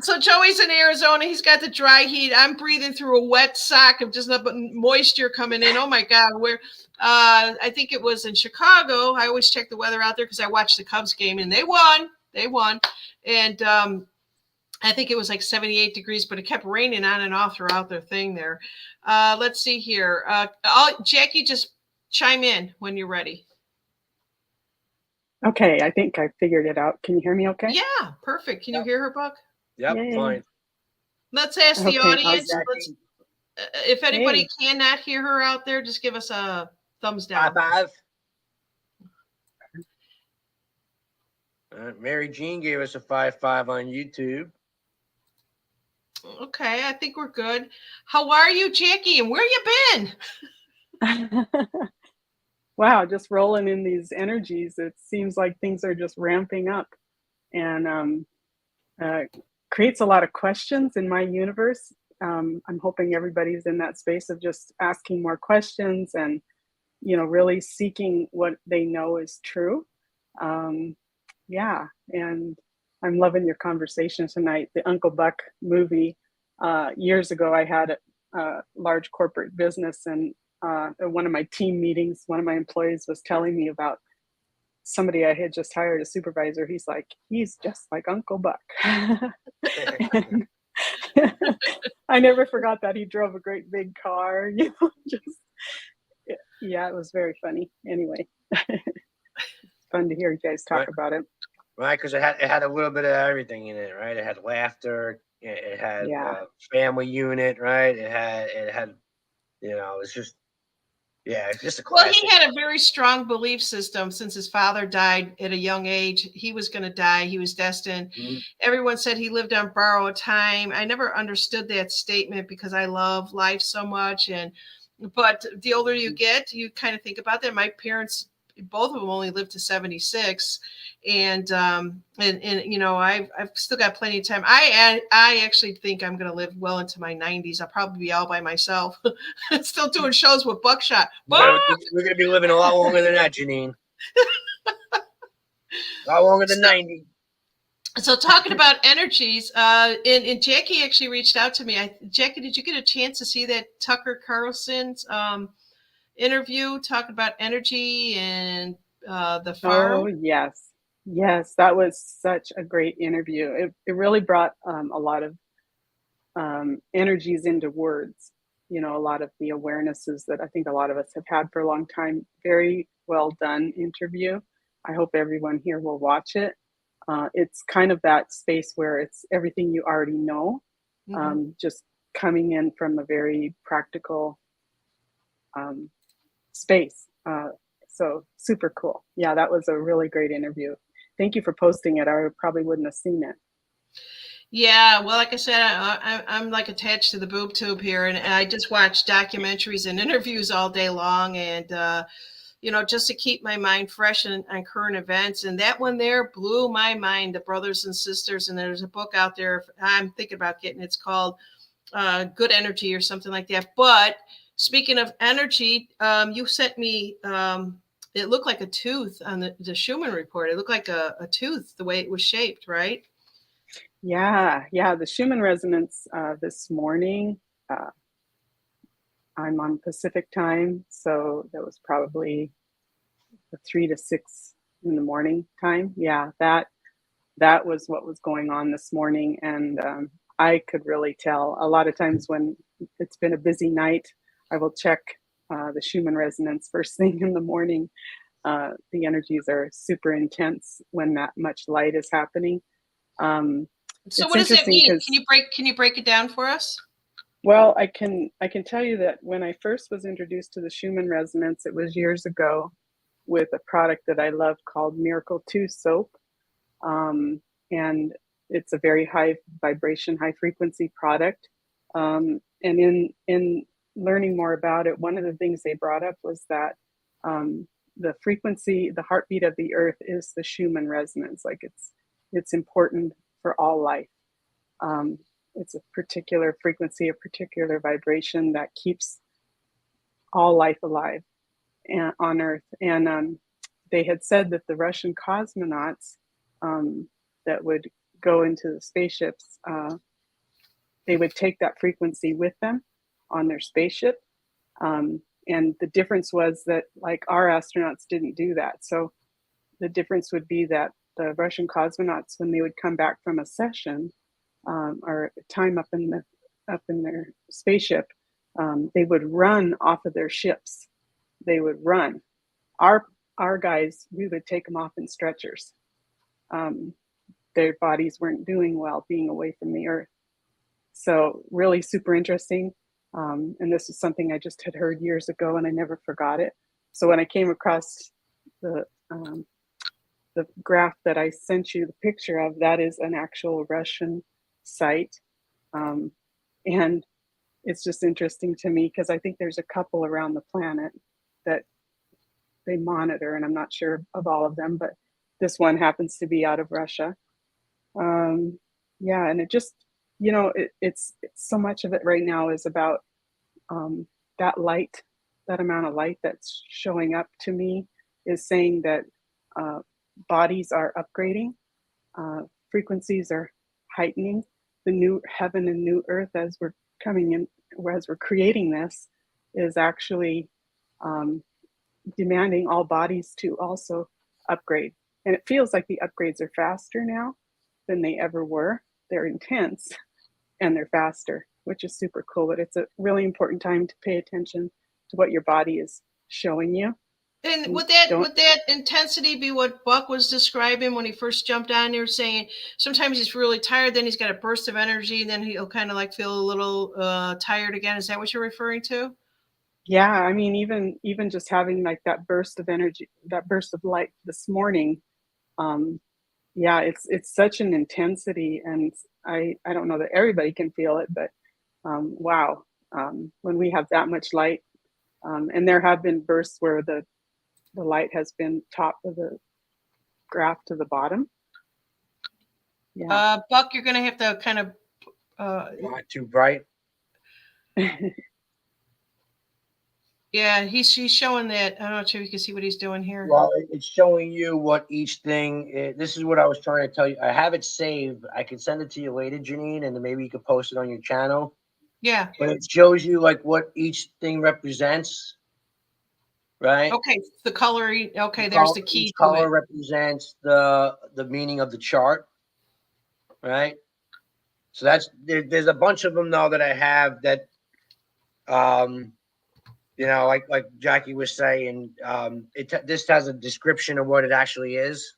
so Joey's in Arizona. He's got the dry heat. I'm breathing through a wet sock of just moisture coming in. Oh my God, I think it was in Chicago. I always check the weather out there because I watched the Cubs game, and they won. And I think it was like 78 degrees, but it kept raining on and off throughout their thing there. Let's see here. Jackie, just chime in when you're ready. Okay, I think I figured it out. Can you hear me okay? Yeah, perfect. Can you hear her, Buck? Yep, Yay. fine. Let's ask the audience. If anybody Hey. cannot hear her out there, just give us a thumbs down. High five. Mary Jean gave us a 5-5 on YouTube. Okay, I think we're good. How are you, Jackie? And where you been? Wow, just rolling in these energies. It seems like things are just ramping up, and creates a lot of questions in my universe. I'm hoping everybody's in that space of just asking more questions and, really seeking what they know is true. Yeah, and I'm loving your conversation tonight. The Uncle Buck movie. Years ago, I had a large corporate business, and at one of my team meetings, one of my employees was telling me about somebody I had just hired, a supervisor. He's like, he's just like Uncle Buck. I never forgot that. He drove a great big car. Yeah, it was very funny. Anyway, it's fun to hear you guys talk about it. Right, because it had a little bit of everything in it, right? It had laughter. It had family unit, right? It had, it's just. Yeah, it's just a classic. Well, he had a very strong belief system since his father died at a young age. He was going to die. He was destined. Mm-hmm. Everyone said he lived on borrowed time. I never understood that statement because I love life so much. And But the older you get, you kind of think about that. My parents, both of them, only lived to 76, and you know, I've still got plenty of time. I actually think I'm going to live well into my 90s. I'll probably be all by myself, still doing shows with Buckshot. Yeah, we're going to be living a lot longer than that, Janine. A lot longer than 90. So talking about energies, and Jackie actually reached out to me. Jackie, did you get a chance to see that Tucker Carlson's interview talking about energy and the farm? Oh, yes. Yes, that was such a great interview. It really brought a lot of energies into words. You know, a lot of the awarenesses that I think a lot of us have had for a long time. Very well done interview. I hope everyone here will watch it. It's kind of that space where it's everything you already know, just coming in from a very practical space. So super cool. Yeah, that was a really great interview. Thank you for posting it. I probably wouldn't have seen it. Yeah, well, like I said, I'm like attached to the boob tube here, and I just watch documentaries and interviews all day long, and you know, just to keep my mind fresh on current events. And that one there blew my mind, the brothers and sisters. And there's a book out there I'm thinking about getting. It's called Good Energy or something like that. But speaking of energy, you sent me. It looked like a tooth on the Schumann report. It looked like a tooth, the way it was shaped, right? Yeah, the Schumann resonance this morning. I'm on Pacific time, so that was probably 3 to 6 in the morning time. Yeah, that was what was going on this morning, and I could really tell. A lot of times when it's been a busy night, I will check the Schumann resonance first thing in the morning. The energies are super intense when that much light is happening. So what does that mean? Can you break it down for us? Well, I can tell you that when I first was introduced to the Schumann resonance, it was years ago with a product that I love called Miracle 2 soap. And it's a very high vibration, high frequency product. And in learning more about it, one of the things they brought up was that the frequency, the heartbeat of the earth is the Schumann resonance. Like it's important for all life. It's a particular frequency, a particular vibration that keeps all life alive on Earth. And they had said that the Russian cosmonauts that would go into the spaceships, they would take that frequency with them on their spaceship. And the difference was that, like, our astronauts didn't do that. So the difference would be that the Russian cosmonauts, when they would come back from a session, or time up in their spaceship, they would run off of their ships. They would run. Our guys, we would take them off in stretchers. Their bodies weren't doing well being away from the earth. So really super interesting. And this is something I just had heard years ago, and I never forgot it. So when I came across the graph that I sent you the picture of, that is an actual Russian site. And it's just interesting to me because I think there's a couple around the planet that they monitor, and I'm not sure of all of them, but this one happens to be out of Russia. Yeah, and it just, you know, it's so much of it right now is about that light, that amount of light that's showing up to me is saying that bodies are upgrading, frequencies are heightening. The new heaven and new earth, as we're coming in, as we're creating this, is actually demanding all bodies to also upgrade. And it feels like the upgrades are faster now than they ever were. They're intense and they're faster, which is super cool. But it's a really important time to pay attention to what your body is showing you. And would that intensity be what Buck was describing when he first jumped on there, saying sometimes he's really tired, then he's got a burst of energy, and then he'll kind of like feel a little tired again? Is that what you're referring to? Yeah, I mean, even just having like that burst of energy, that burst of light this morning, yeah, it's such an intensity, and I don't know that everybody can feel it, but wow, when we have that much light And there have been bursts where the light has been top of the graph to the bottom. Yeah. Buck, you're going to have to kind of. Not too bright. Yeah, he's showing that. I'm not sure if you can see what he's doing here. Well, it's showing you what each thing is. This is what I was trying to tell you. I have it saved. I can send it to you later, Janine, and then maybe you could post it on your channel. Yeah. But it shows you like what each thing represents, right? Okay, the coloring. Okay, Each there's color- the key Each to color it. represents the meaning of the chart, right? So that's there's a bunch of them though that I have that, you know, like Jackie was saying, this has a description of what it actually is.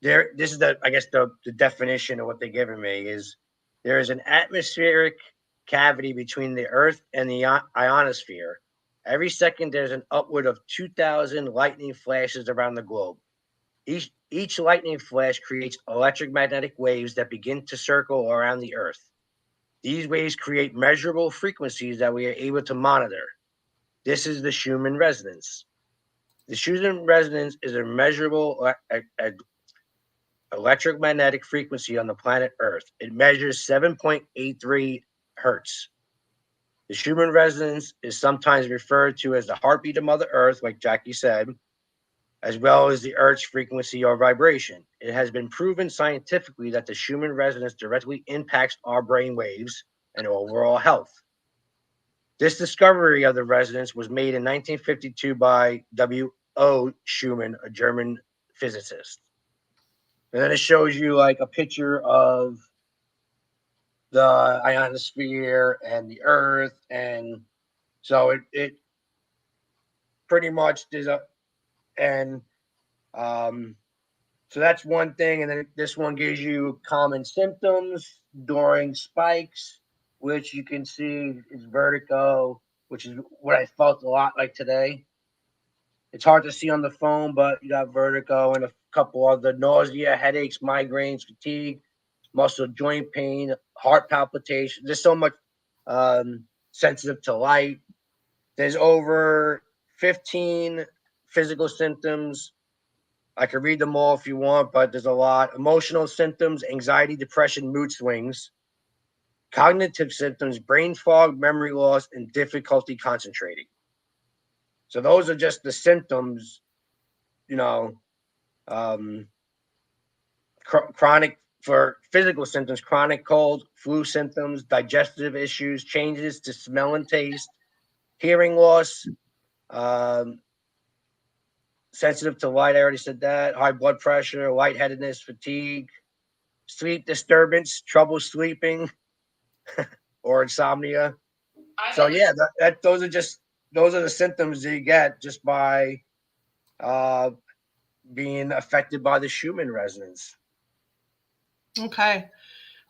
This is I guess the definition of what they're giving me is there is an atmospheric cavity between the Earth and the ionosphere. Every second, there's an upward of 2,000 lightning flashes around the globe. Each lightning flash creates electromagnetic waves that begin to circle around the Earth. These waves create measurable frequencies that we are able to monitor. This is the Schumann resonance. The Schumann resonance is a measurable electromagnetic frequency on the planet Earth. It measures 7.83 hertz. The Schumann resonance is sometimes referred to as the heartbeat of Mother Earth, like Jackie said, as well as the Earth's frequency or vibration. It has been proven scientifically that the Schumann resonance directly impacts our brain waves and overall health. This discovery of the resonance was made in 1952 by W.O. Schumann, a German physicist. And then it shows you like a picture of the ionosphere and the Earth. And so it pretty much is so that's one thing. And then this one gives you common symptoms during spikes, which you can see is vertigo, which is what I felt a lot like today. It's hard to see on the phone, but you got vertigo and a couple other nausea, headaches, migraines, fatigue, muscle joint pain, heart palpitation. There's so much sensitive to light. There's over 15 physical symptoms. I could read them all if you want, but there's a lot. Emotional symptoms, anxiety, depression, mood swings. Cognitive symptoms, brain fog, memory loss, and difficulty concentrating. So those are just the symptoms, you know, chronic for physical symptoms, chronic cold, flu symptoms, digestive issues, changes to smell and taste, hearing loss, sensitive to light. I already said that. High blood pressure, lightheadedness, fatigue, sleep disturbance, trouble sleeping, or insomnia. So yeah, those are the symptoms that you get just by being affected by the Schumann resonance. Okay,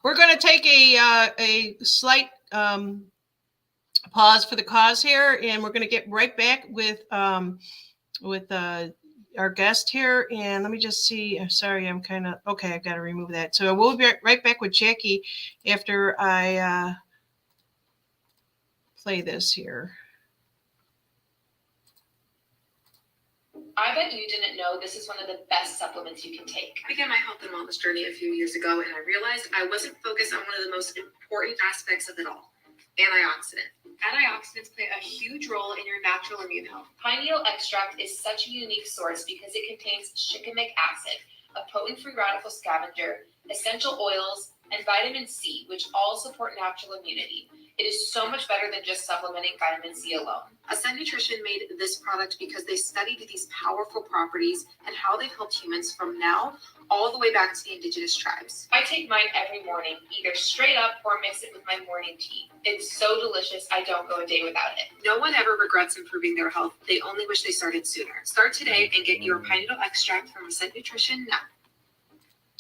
we're going to take a slight pause for the cause here, and we're going to get right back with our guest here. And let me just see. I'm sorry, I'm kind of okay. I've got to remove that. So we'll be right back with Jackie after I play this here. I bet you didn't know this is one of the best supplements you can take. I began my health and wellness journey a few years ago, and I realized I wasn't focused on one of the most important aspects of it all, antioxidant. Antioxidants play a huge role in your natural immune health. Pineal extract is such a unique source because it contains shikimic acid, a potent free radical scavenger, essential oils, and vitamin C, which all support natural immunity. It is so much better than just supplementing vitamin C alone. Ascend Nutrition made this product because they studied these powerful properties and how they've helped humans from now all the way back to the indigenous tribes. I take mine every morning, either straight up or mix it with my morning tea. It's so delicious, I don't go a day without it. No one ever regrets improving their health. They only wish they started sooner. Start today and get your pineal extract from Ascend Nutrition now.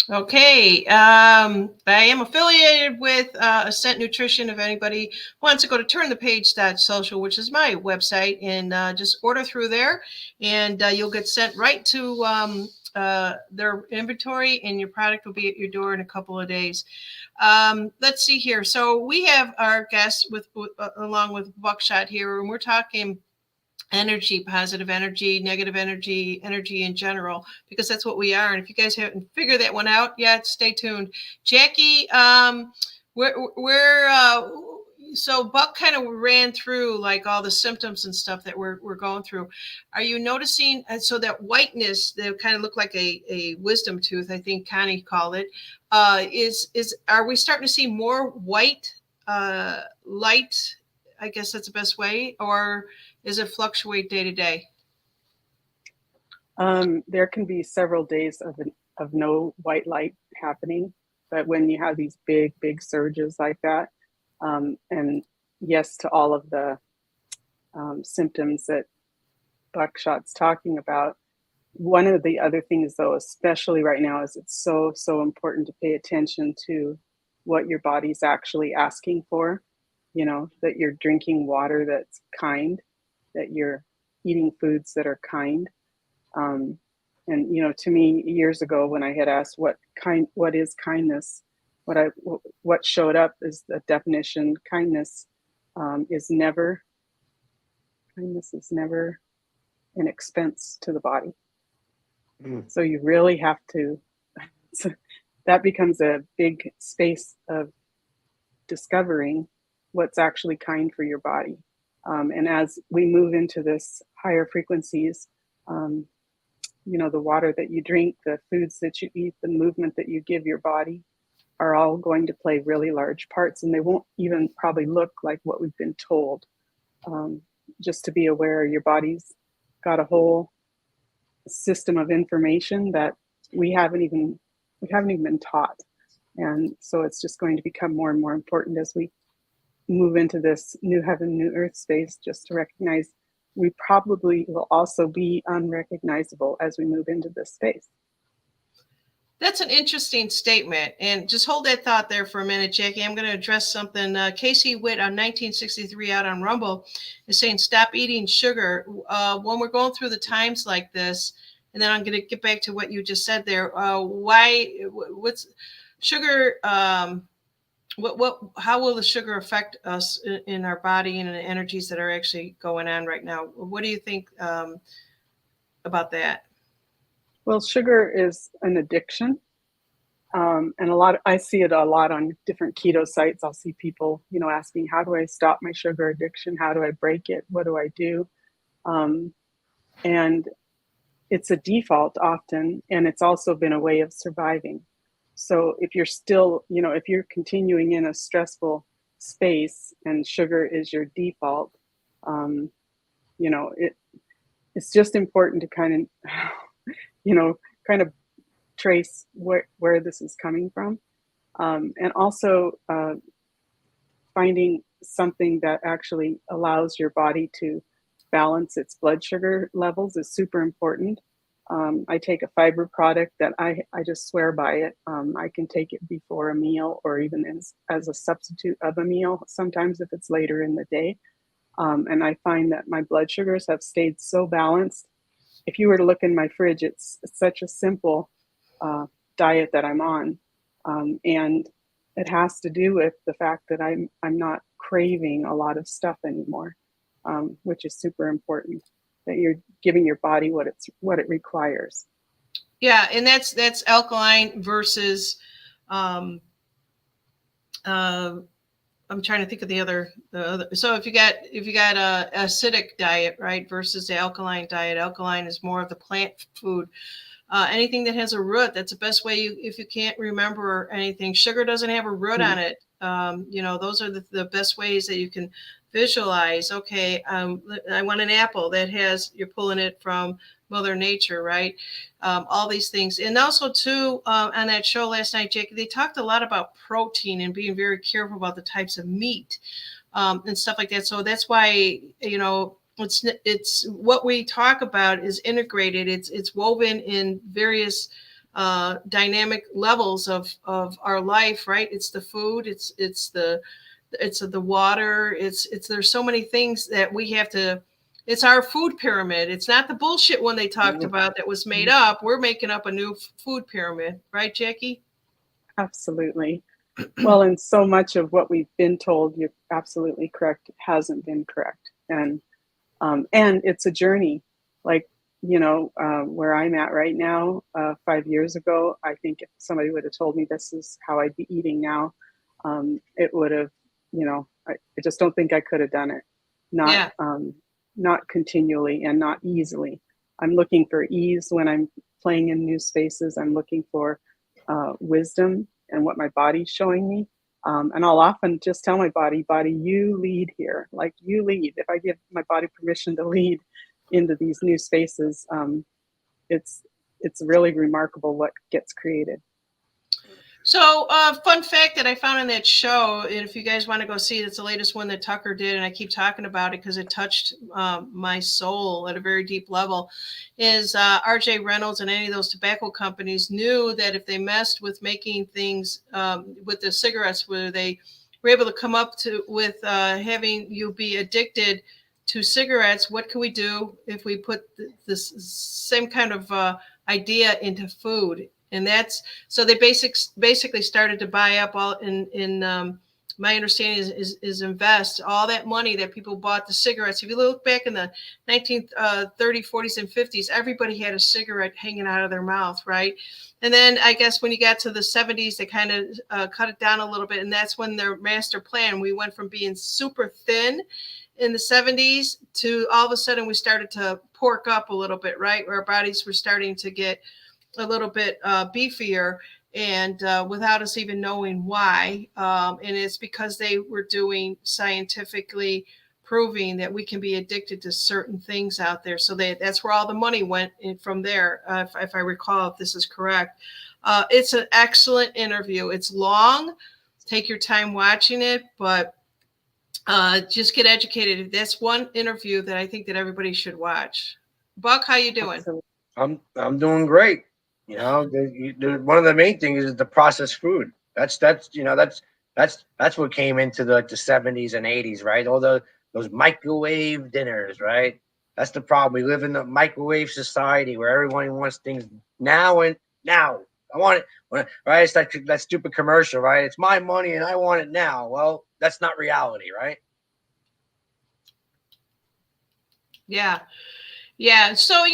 Okay, I am affiliated with Ascent Nutrition. If anybody wants to go to turnthepage.social, which is my website, and just order through there, and you'll get sent right to their inventory, and your product will be at your door in a couple of days. Let's see here. So we have our guest along with Buckshot here, and we're talking energy, positive energy, negative energy, energy in general, because that's what we are. And if you guys haven't figured that one out yet, stay tuned. Jackie, so Buck kind of ran through like all the symptoms and stuff that we're going through. Are you noticing, so that whiteness that kind of looked like a wisdom tooth, I think Connie called it, are we starting to see more white light? I guess that's the best way, or is it fluctuate day to day? There can be several days of no white light happening, but when you have these big surges like that, and yes to all of the symptoms that Buckshot's talking about. One of the other things, though, especially right now, is it's so important to pay attention to what your body's actually asking for. You know, that you're drinking water that's kind, that you're eating foods that are kind. And, you know, to me, years ago, when I had asked what is kindness, what showed up is the definition: kindness is never an expense to the body. So you really have to, that becomes a big space of discovering what's actually kind for your body. And as we move into this higher frequencies, you know, the water that you drink, the foods that you eat, the movement that you give your body are all going to play really large parts, and they won't even probably look like what we've been told. Just to be aware, your body's got a whole system of information that we haven't even been taught. And so it's just going to become more and more important as we move into this new heaven, new earth space, just to recognize we probably will also be unrecognizable as we move into this space. That's an interesting statement. And just hold that thought there for a minute, Jackie. I'm going to address something. Casey Witt on 1963 out on Rumble is saying, stop eating sugar. When we're going through the times like this, and then I'm going to get back to what you just said there. What's sugar? How will the sugar affect us in our body and in the energies that are actually going on right now? What do you think about that? Well, sugar is an addiction. And I see it a lot on different keto sites. I'll see people, you know, asking, how do I stop my sugar addiction? How do I break it? What do I do? And it's a default often, and it's also been a way of surviving. So if you're still, you know, if you're continuing in a stressful space and sugar is your default, you know, it's just important to kind of, you know, kind of trace where this is coming from. And also finding something that actually allows your body to balance its blood sugar levels is super important. I take a fiber product that I just swear by it. I can take it before a meal or even as a substitute of a meal, sometimes if it's later in the day. And I find that my blood sugars have stayed so balanced. If you were to look in my fridge, it's such a simple diet that I'm on. And it has to do with the fact that I'm not craving a lot of stuff anymore, which is super important, that you're giving your body what it requires. Yeah, and that's alkaline versus I'm trying to think of the other. So if you got a acidic diet, right, versus the alkaline diet, alkaline is more of the plant food. Anything that has a root, that's the best way. If you can't remember anything, sugar doesn't have a root on it. You know, those are the best ways that you can visualize. Okay, I want an apple that has, you're pulling it from Mother Nature, right? All these things. And also too, on that show last night, Jake, they talked a lot about protein and being very careful about the types of meat and stuff like that. So that's why, you know, it's what we talk about is integrated. It's woven in various dynamic levels of our life, right? It's the food, it's the water, it's there's so many things that we have to, It's our food pyramid. It's not the bullshit one they talked about that was made up. We're making up a new food pyramid, right, Jackie? Absolutely. Well, and so much of what we've been told, you're absolutely correct, hasn't been correct. And it's a journey. Like, where I'm at right now, 5 years ago, I think if somebody would have told me this is how I'd be eating now, it would have, I just don't think I could have done it. Not continually and not easily. I'm looking for ease when I'm playing in new spaces. I'm looking for wisdom and what my body's showing me. And I'll often just tell my body, you lead here. Like, you lead. If I give my body permission to lead into these new spaces, it's really remarkable what gets created. So, fun fact that I found on that show, and if you guys want to go see it, it's the latest one that Tucker did, and I keep talking about it because it touched my soul at a very deep level, is R.J. Reynolds and any of those tobacco companies knew that if they messed with making things with the cigarettes, where they were able to come up with having you be addicted to cigarettes, what can we do if we put this same kind of idea into food? And that's, so they basically started to buy up all in my understanding is invest all that money that people bought the cigarettes. If you look back in the 1930s, 40s, and 50s, everybody had a cigarette hanging out of their mouth, right? And then I guess when you got to the 70s, they kind of cut it down a little bit. And that's when their master plan, we went from being super thin in the 70s to all of a sudden we started to pork up a little bit, right? Our bodies were starting to get a little bit beefier, and without us even knowing why. And it's because they were doing scientifically proving that we can be addicted to certain things out there. So that's where all the money went in from there, if I recall, if this is correct. It's an excellent interview. It's long. Take your time watching it, but just get educated. That's one interview that I think that everybody should watch. Buck, how you doing? I'm doing great. One of the main things is the processed food. That's what came into the 70s and 80s, right? All those microwave dinners, right? That's the problem. We live in the microwave society where everyone wants things now and now. I want it, right? It's that stupid commercial, right? It's my money and I want it now. Well, that's not reality, right? Yeah. Yeah. So,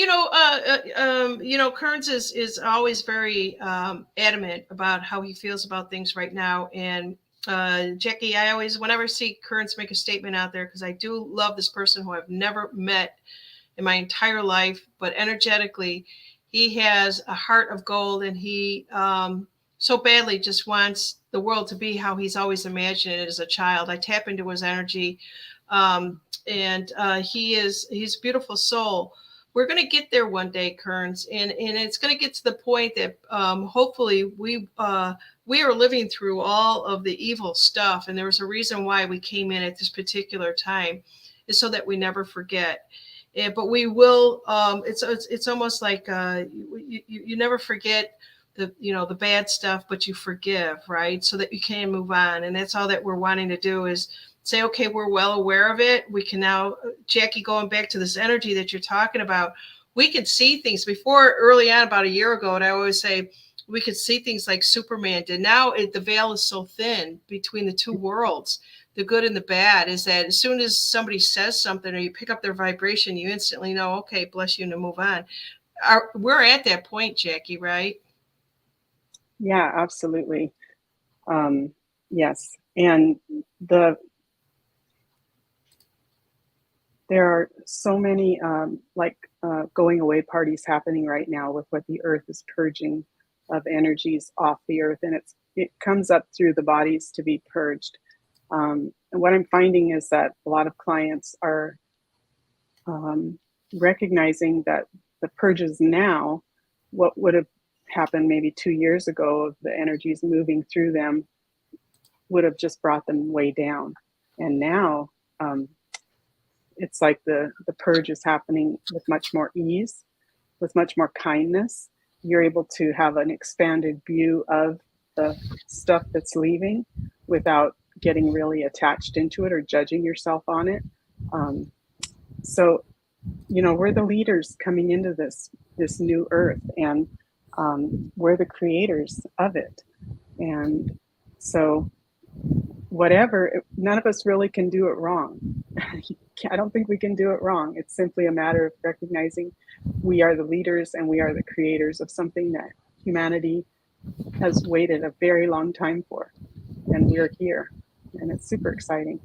Kearns is always very adamant about how he feels about things right now. And Jackie, I always, whenever I see Kearns make a statement out there, because I do love this person who I've never met in my entire life, but energetically, he has a heart of gold, and he so badly just wants the world to be how he's always imagined it as a child. I tap into his energy. And he's a beautiful soul. We're going to get there one day, Kearns, and it's going to get to the point that hopefully we are living through all of the evil stuff, and there was a reason why we came in at this particular time, is so that we never forget. But we will. It's almost like you never forget the bad stuff, but you forgive, right? So that you can move on, and that's all that we're wanting to do is say, okay, we're well aware of it. We can now, Jackie, going back to this energy that you're talking about, we can see things before early on, about a year ago. And I always say we could see things like Superman did. Now the veil is so thin between the two worlds, the good and the bad, is that as soon as somebody says something or you pick up their vibration, you instantly know, okay, bless you, and to move on. We're at that point, Jackie, right? Yeah, absolutely. Yes. And there are so many going away parties happening right now with what the earth is purging of energies off the earth, and it comes up through the bodies to be purged. And what I'm finding is that a lot of clients are recognizing that the purges now, what would have happened maybe 2 years ago of the energies moving through them, would have just brought them way down. And now it's like the purge is happening with much more ease, with much more kindness. You're able to have an expanded view of the stuff that's leaving without getting really attached into it or judging yourself on it. So we're the leaders coming into this new earth, and we're the creators of it. And so whatever, none of us really can do it wrong. I don't think we can do it wrong. It's simply a matter of recognizing we are the leaders and we are the creators of something that humanity has waited a very long time for. And we're here. And it's super exciting.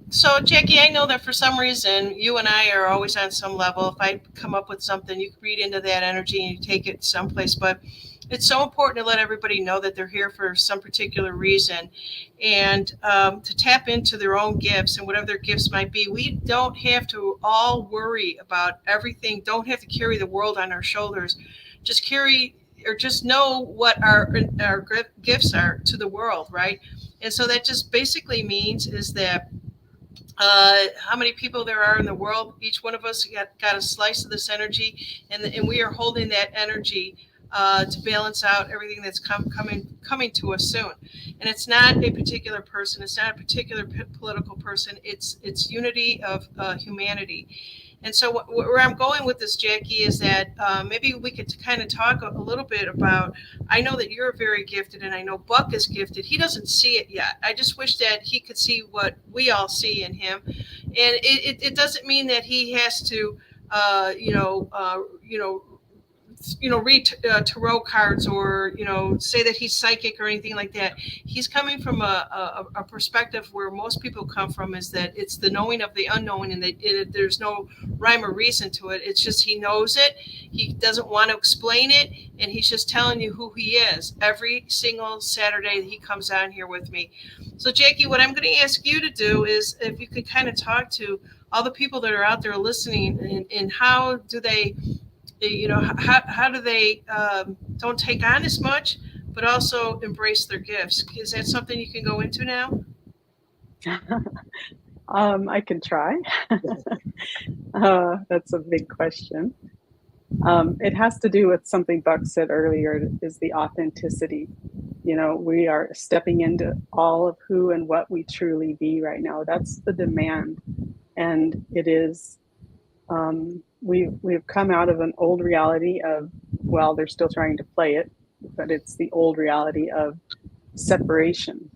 So, Jackie, I know that for some reason, you and I are always on some level. If I come up with something, you read into that energy and you take it someplace. But it's so important to let everybody know that they're here for some particular reason, and to tap into their own gifts and whatever their gifts might be. We don't have to all worry about everything. Don't have to carry the world on our shoulders. Just carry, or just know what our gifts are to the world, right? And so that just basically means is that how many people there are in the world. Each one of us got a slice of this energy, and we are holding that energy to balance out everything that's coming to us soon. And it's not a particular person. It's not a particular political person. It's unity of humanity. And so where I'm going with this, Jackie, is that maybe we could kind of talk a little bit about, I know that you're very gifted, and I know Buck is gifted. He doesn't see it yet. I just wish that he could see what we all see in him. And it doesn't mean that he has to, read tarot cards, or say that he's psychic or anything like that. He's coming from a perspective where most people come from, is that it's the knowing of the unknown, and there's no rhyme or reason to it. It's just he knows it. He doesn't want to explain it, and he's just telling you who he is every single Saturday that he comes on here with me. So, Jackie, what I'm going to ask you to do is, if you could kind of talk to all the people that are out there listening, and how do they, how do they don't take on as much, but also embrace their gifts? Is that something you can go into now? I can try. That's a big question. It has to do with something Buck said earlier, is the authenticity. We are stepping into all of who and what we truly be right now. That's the demand. And it is, we've come out of an old reality of, well, they're still trying to play it, but it's the old reality of separation,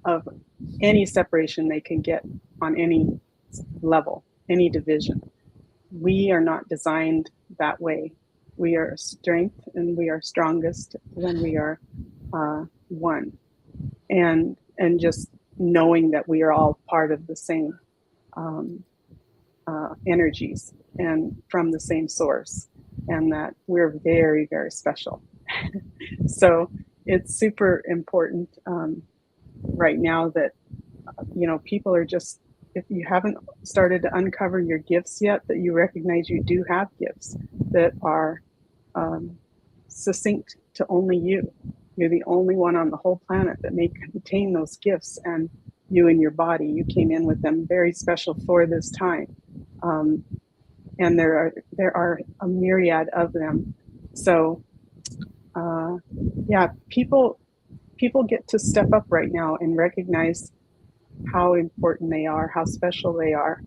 of any separation they can get on any level, any division. We are not designed that way. We are strength, and we are strongest when we are one. And just knowing that we are all part of the same energies and from the same source, and that we're very, very special. So it's super important right now that, people are just, if you haven't started to uncover your gifts yet, that you recognize you do have gifts that are succinct to only you. You're the only one on the whole planet that may contain those gifts, and you and your body, you came in with them very special for this time. And there are a myriad of them. So people get to step up right now and recognize how important they are, how special they are,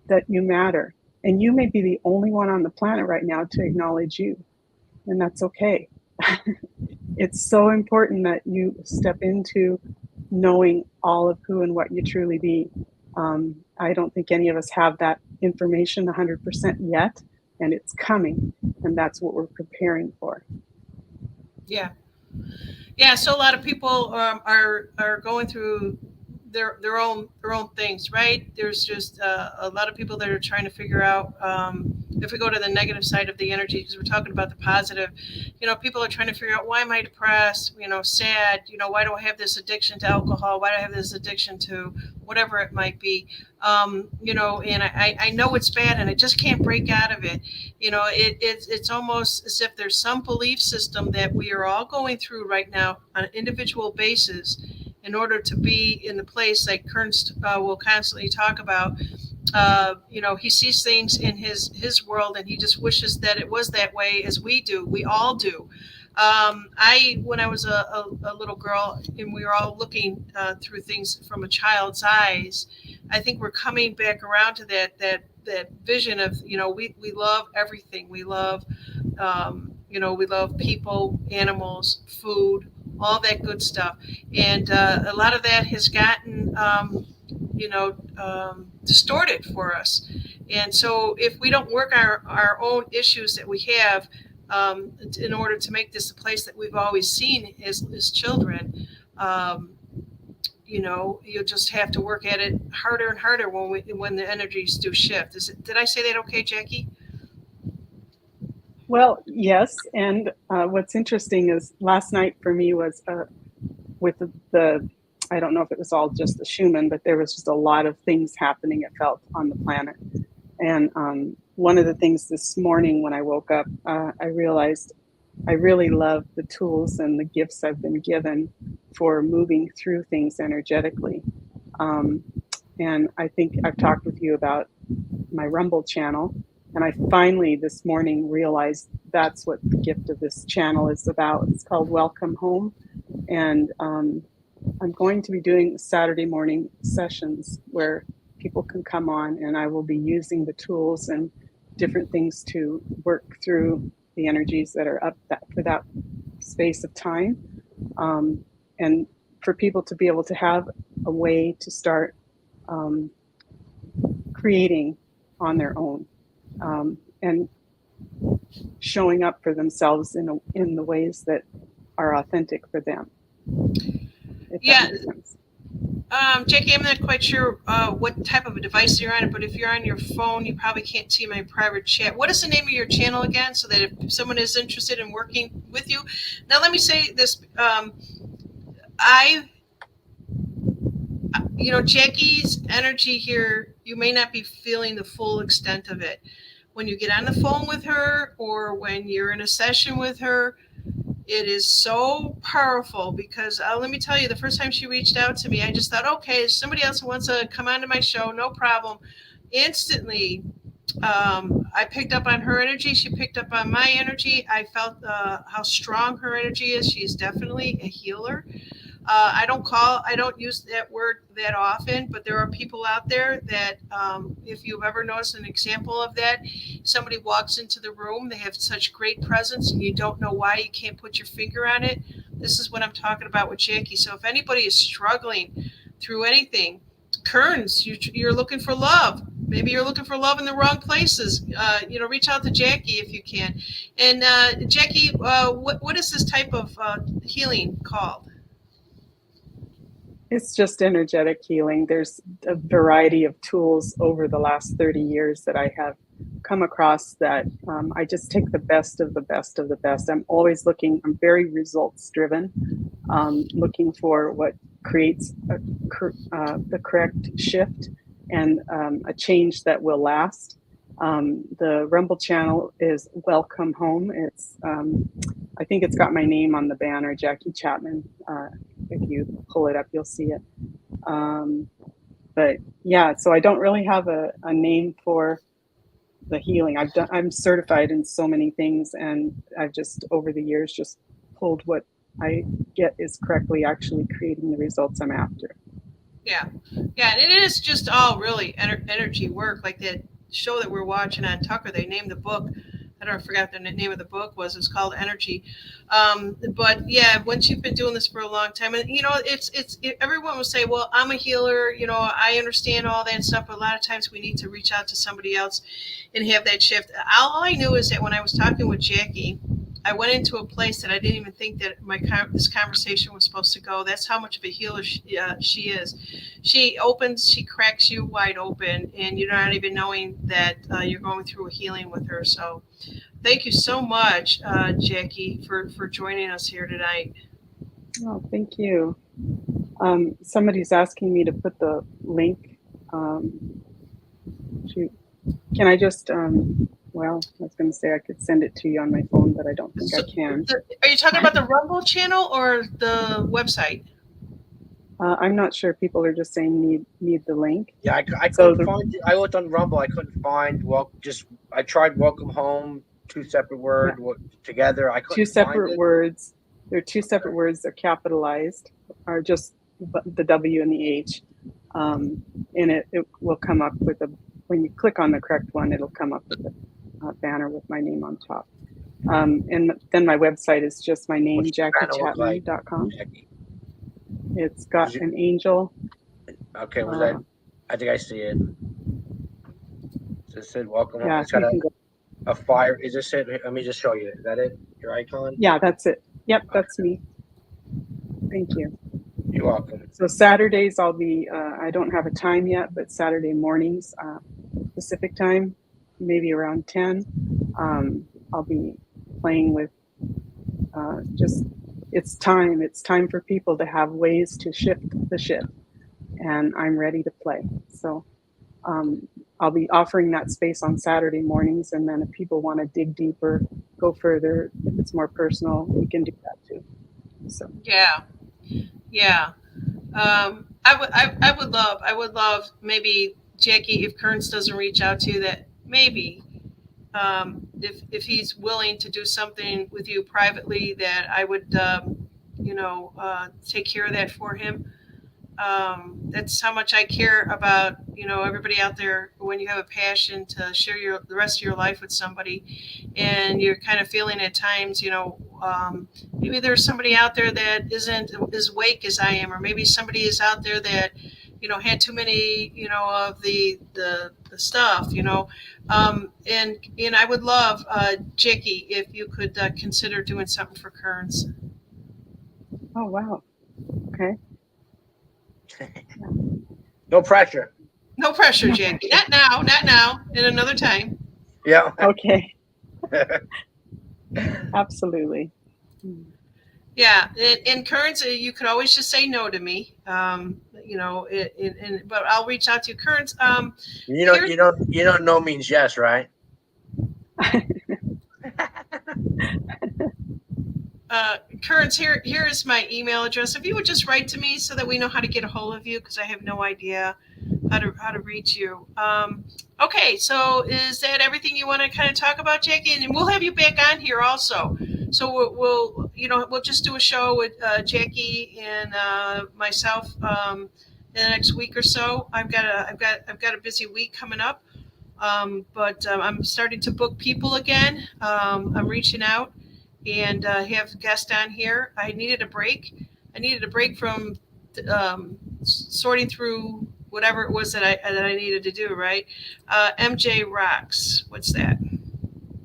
that you matter. And you may be the only one on the planet right now to acknowledge you, and that's okay. It's so important that you step into knowing all of who and what you truly be. I don't think any of us have that information 100% yet, and it's coming, and that's what we're preparing for. Yeah. So a lot of people are going through their own things, right? There's just a lot of people that are trying to figure out, if we go to the negative side of the energy, because we're talking about the positive, people are trying to figure out, why am I depressed, sad, why do I have this addiction to alcohol? Why do I have this addiction to whatever it might be? And I know it's bad, and I just can't break out of it. It's almost as if there's some belief system that we are all going through right now on an individual basis, in order to be in the place like Kernst will constantly talk about. He sees things in his world, and he just wishes that it was that way as we do. We all do. When I was a little girl, and we were all looking through things from a child's eyes, I think we're coming back around to that that vision of, we love everything. We love, we love people, animals, food, all that good stuff. And a lot of that has gotten, distorted for us. And so if we don't work our own issues that we have, in order to make this a place that we've always seen as children, you'll just have to work at it harder and harder when the energies do shift. Did I say that okay, Jackie? Well, yes. And what's interesting is last night for me was with the I don't know if it was all just the Schumann, but there was just a lot of things happening, it felt, on the planet. And one of the things this morning when I woke up, I realized I really love the tools and the gifts I've been given for moving through things energetically. And I think I've talked with you about my Rumble channel. And I finally this morning realized that's what the gift of this channel is about. It's called Welcome Home. And I'm going to be doing Saturday morning sessions where people can come on, and I will be using the tools and different things to work through the energies that are up for that space of time. And for people to be able to have a way to start creating on their own, and showing up for themselves in the ways that are authentic for them. Yeah. Jackie, I'm not quite sure what type of a device you're on, but if you're on your phone, you probably can't see my private chat. What is the name of your channel again, so that if someone is interested in working with you? Now, let me say this. Jackie's energy here, you may not be feeling the full extent of it. When you get on the phone with her or when you're in a session with her, it is so powerful because let me tell you, the first time she reached out to me, I just thought, okay, somebody else who wants to come onto my show, no problem. Instantly, I picked up on her energy. She picked up on my energy. I felt how strong her energy is. She's definitely a healer. I don't use that word that often, but there are people out there that, if you've ever noticed an example of that, somebody walks into the room, they have such great presence and you don't know why, you can't put your finger on it. This is what I'm talking about with Jackie. So if anybody is struggling through anything, Kearns, you're looking for love. Maybe you're looking for love in the wrong places. Reach out to Jackie if you can. And Jackie, what is this type of healing called? It's just energetic healing. There's a variety of tools over the last 30 years that I have come across that I just take the best of the best of the best. I'm very results driven, looking for what creates the correct shift and a change that will last. The Rumble channel is Welcome Home. It's I think it's got my name on the banner, Jackie Chapman. If you pull it up, you'll see it. But yeah, so I don't really have a name for the healing. I'm certified in so many things, and I've just over the years just pulled what I get is correctly actually creating the results I'm after. Yeah, and it is just all really energy work. Like that show that we're watching on Tucker, they named the book. I forgot the name of the book was. It's called Energy. But yeah, once you've been doing this for a long time, and everyone will say, well, I'm a healer, I understand all that stuff, but a lot of times we need to reach out to somebody else and have that shift. All I knew is that when I was talking with Jackie, I went into a place that I didn't even think that this conversation was supposed to go. That's how much of a healer she is. She cracks you wide open, and you're not even knowing that you're going through a healing with her. So thank you so much, Jackie, for joining us here tonight. Oh, thank you. Somebody's asking me to put the link. Can I just... Well, I was going to say I could send it to you on my phone, but I don't think I can. Are you talking about the Rumble channel or the website? I'm not sure. People are just saying need the link. Yeah, I couldn't find it. I looked on Rumble. I couldn't find. I tried Welcome Home, two separate words together. I couldn't two separate find it. words. They're two separate words. They're capitalized, or just the W and the H, and it will come up with when you click on the correct one, it'll come up with a banner with my name on top. And then my website is just my name, What's your banner look like, JackieChapman.com. Jackie? It's got an angel. Okay, was that? I think I see it. So it said welcome. Yeah, It's got you can go. a fire. Is this it? Let me just show you. Is that it? Your icon? Yeah, that's it. Yep, that's me. Thank you. You're welcome. So Saturdays I'll be, I don't have a time yet, but Saturday mornings, Pacific time, maybe around 10, I'll be playing with just, it's time for people to have ways to shift the ship, and I'm ready to play. So I'll be offering that space on Saturday mornings, and then if people want to dig deeper, go further, if it's more personal, we can do that too. So Yeah. I would love maybe, Jackie, if Kearns doesn't reach out to you, that maybe if he's willing to do something with you privately, that I would take care of that for him. That's how much I care about, everybody out there. When you have a passion to share the rest of your life with somebody, and you're kind of feeling at times, maybe there's somebody out there that isn't as awake as I am, or maybe somebody is out there that, had too many, of the stuff, and I would love, Jackie, if you could consider doing something for Kearns. oh wow, okay. No pressure. No pressure, Jackie. Not now. In another time. Yeah. Okay. Absolutely. Yeah, in Kearns, you could always just say no to me. But I'll reach out to you, Kearns. You don't know means yes, right? Kearns, here is my email address. If you would just write to me so that we know how to get a hold of you, because I have no idea how to reach you. Okay, so is that everything you want to kind of talk about, Jackie? And we'll have you back on here also. So we'll just do a show with Jackie and myself in the next week or so. I've got a busy week coming up, but I'm starting to book people again. I'm reaching out and have guests on here. I needed a break. I needed a break from sorting through whatever it was that I needed to do. Right? MJ Rocks. What's that?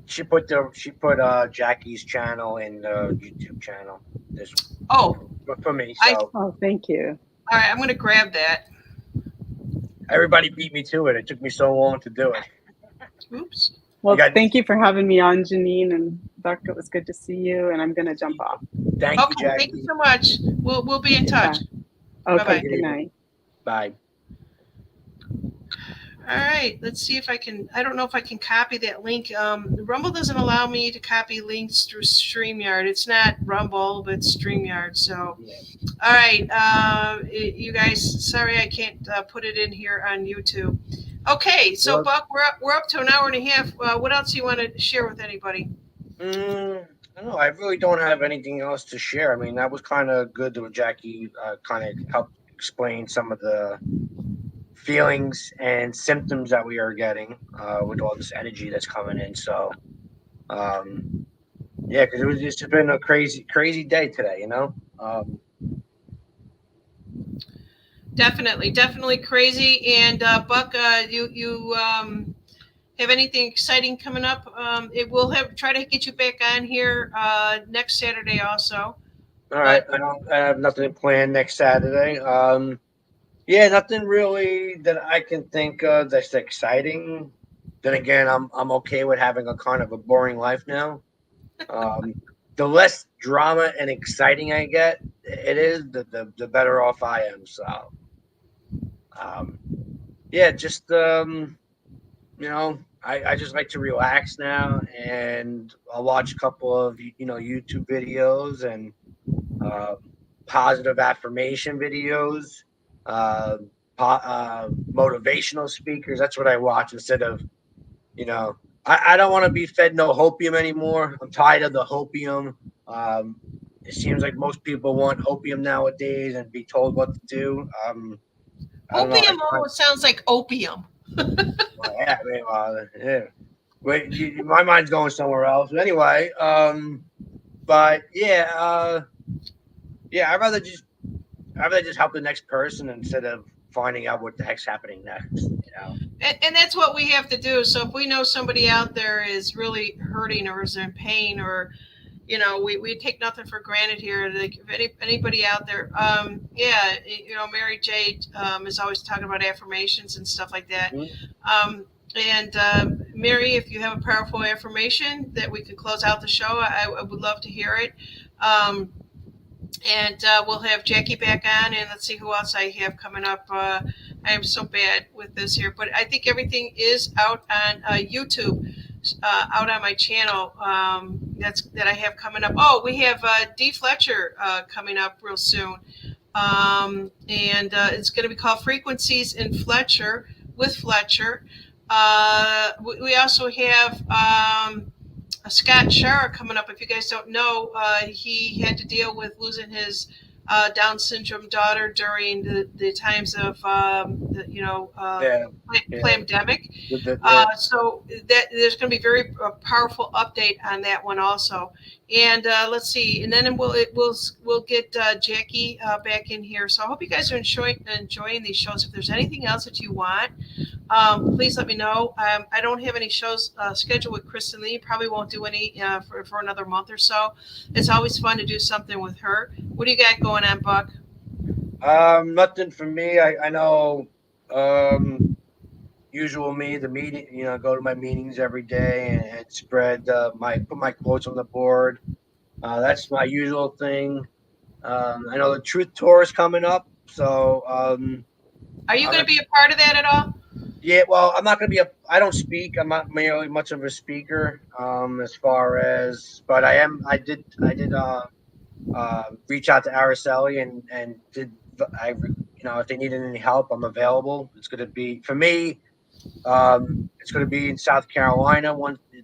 She put Jackie's channel in the YouTube channel. For me. So Oh, thank you. All right, I'm going to grab that. everybody beat me to it. It took me so long to do it. Oops. Well, thank you for having me on, Janine and Buck. It was good to see you, and I'm going to jump off. Thank you, Jackie. Thank you so much. We'll be in touch. Yeah. Okay. Bye-bye. Good night. Bye. All right, let's see if I can. I don't know if I can copy that link. Rumble doesn't allow me to copy links through StreamYard. It's not Rumble, but StreamYard. So, all right, you guys. Sorry, I can't put it in here on YouTube. Okay, so Buck, we're up to an hour and a half. What else do you want to share with anybody? I don't know. I really don't have anything else to share. I mean, that was kind of good that Jackie kind of helped explain some of the feelings and symptoms that we are getting with all this energy that's coming in. So, yeah, because it's just been a crazy day today, Definitely crazy. And Buck, you have anything exciting coming up? It will try to get you back on here next Saturday also. All right, I have nothing planned next Saturday. Yeah, nothing really that I can think of that's exciting. Then again, I'm okay with having a kind of a boring life now. The less drama and exciting I get, the better off I am. So, yeah, just I just like to relax now, and I'll watch a couple of YouTube videos and positive affirmation videos. Motivational speakers. That's what I watch instead of, I don't want to be fed no hopium anymore. I'm tired of the hopium. It seems like most people want hopium nowadays and be told what to do. Opium almost sounds like opium. Well, yeah, I mean, yeah. Wait, my mind's going somewhere else. But anyway, but yeah, yeah, I'd rather just help the next person instead of finding out what the heck's happening next. You know. And that's what we have to do. So if we know somebody out there is really hurting or is in pain, or we take nothing for granted here. Like if anybody out there, yeah, Mary Jade is always talking about affirmations and stuff like that. Mhm. And Mary, if you have a powerful affirmation that we can close out the show, I would love to hear it. And we'll have Jackie back on, and let's see who else I have coming up. I am so bad with this here, but I think everything is out on YouTube, out on my channel. That I have coming up. Oh, we have Dee Fletcher coming up real soon, and it's going to be called Frequencies in Fletcher with Fletcher. We also have Scott Shara coming up. If you guys don't know, he had to deal with losing his Down syndrome daughter during the times of Yeah. pandemic. So that there's going to be very powerful update on that one also. And let's see, and then we'll get Jackie back in here. So I hope you guys are enjoying these shows. If there's anything else that you want, please let me know. I don't have any shows scheduled with Kristen Lee. Probably won't do any for another month or so. It's always fun to do something with her. What do you got going on, Buck? Nothing for me. I know. Usual me, the meeting. Go to my meetings every day and spread put my quotes on the board. That's my usual thing. I know the Truth Tour is coming up, so. Are you going to be a part of that at all? Yeah, well, I'm not going to be I don't speak. I'm not really much of a speaker, as far as, but I did reach out to Araceli and if they needed any help, I'm available. It's going to be, for me, it's going to be in South Carolina,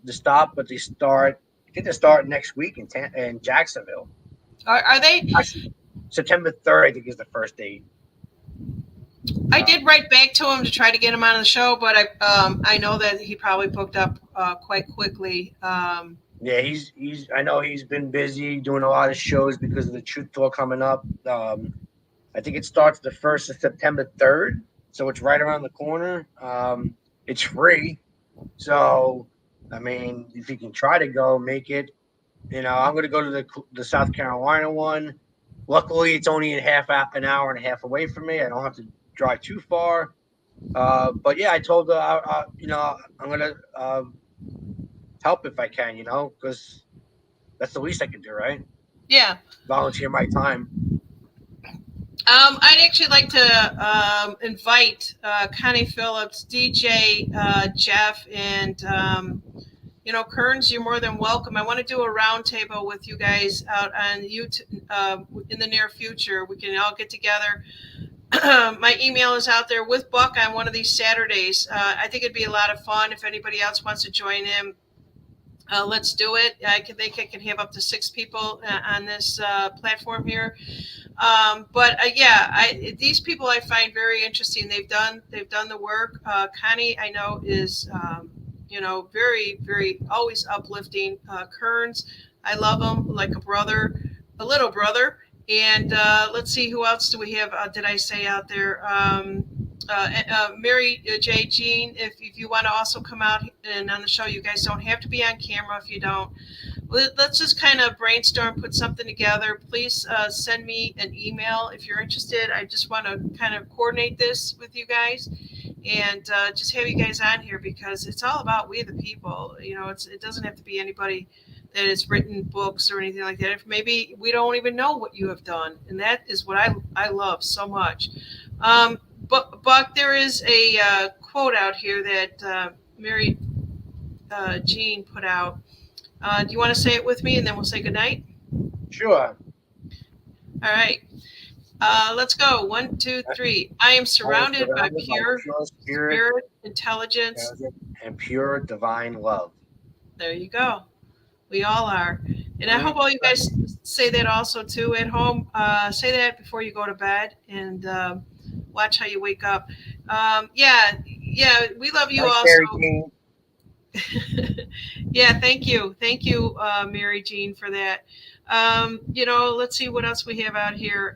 the stop, but I think they start next week in Jacksonville. Are they? Actually, September 3rd, I think, is the first date. I did write back to him to try to get him on the show, but I know that he probably booked up quite quickly. Yeah, I know he's been busy doing a lot of shows because of the Truth Tour coming up. I think it starts the 1st of September 3rd, so it's right around the corner. It's free, so I mean, if you can try to go, make it. I'm going to go to the South Carolina one. Luckily, it's only an hour and a half away from me. I don't have to drive too far. But yeah, I told her, I'm going to help if I can, because that's the least I can do, right? Yeah. Volunteer my time. I'd actually like to invite Connie Phillips, DJ Jeff, and Kearns. You're more than welcome. I want to do a roundtable with you guys out on YouTube in the near future. We can all get together. My email is out there with Buck on one of these Saturdays. I think it'd be a lot of fun. If anybody else wants to join in, let's do it. I think I can have up to 6 people on this platform here. But these people I find very interesting. They've done the work. Connie, I know, is very, very always uplifting. Kearns, I love him like a little brother. And let's see, who else do we have? Did I say out there? Mary J. Jean, if you want to also come out and on the show, you guys don't have to be on camera if you don't. Let's just kind of brainstorm, put something together. Please send me an email if you're interested. I just want to kind of coordinate this with you guys and just have you guys on here because it's all about we the people. It doesn't have to be anybody that has written books or anything like that. If maybe we don't even know what you have done, and that is what I love so much. But Buck, there is a quote out here that Mary Jean put out. Do you want to say it with me, and then we'll say goodnight? Sure. All right. Let's go. 1, 2, 3. I am surrounded by pure spirit, intelligence, and pure divine love. There you go. We all are. And I hope all you guys say that also, too, at home. Say that before you go to bed and watch how you wake up. Yeah, we love you Nice, also. Mary Jean. Yeah, thank you, Mary Jean, for that. Let's see what else we have out here.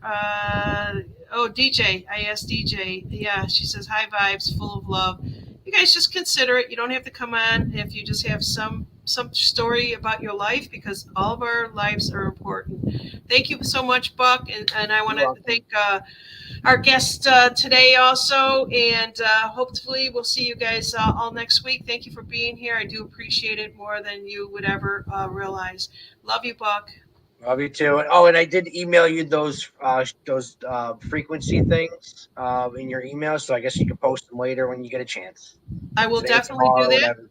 DJ, I asked DJ. Yeah, she says hi vibes, full of love. You guys just consider it. You don't have to come on if you just have some story about your life, because all of our lives are important. Thank you so much, Buck, and I want You're to welcome. thank our guest today also, and hopefully we'll see you guys all next week. Thank you for being here. I do appreciate it more than you would ever realize. Love you, Buck. Love you too. Oh, and I did email you those frequency things in your email, so I guess you can post them later when you get a chance. I will Today, definitely do tomorrow, that. whatever.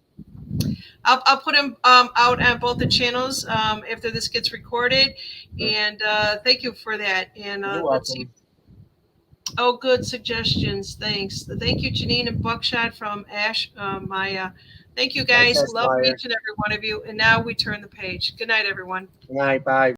I'll put them out on both the channels after this gets recorded, and thank you for that. And You're let's see. welcome. Oh, good suggestions. Thanks. Thank you, Janine and Buckshot from Maya. Thank you, guys. Thanks, Love Esquire. each and every one of you. And now we turn the page. Good night, everyone. Good night. Bye.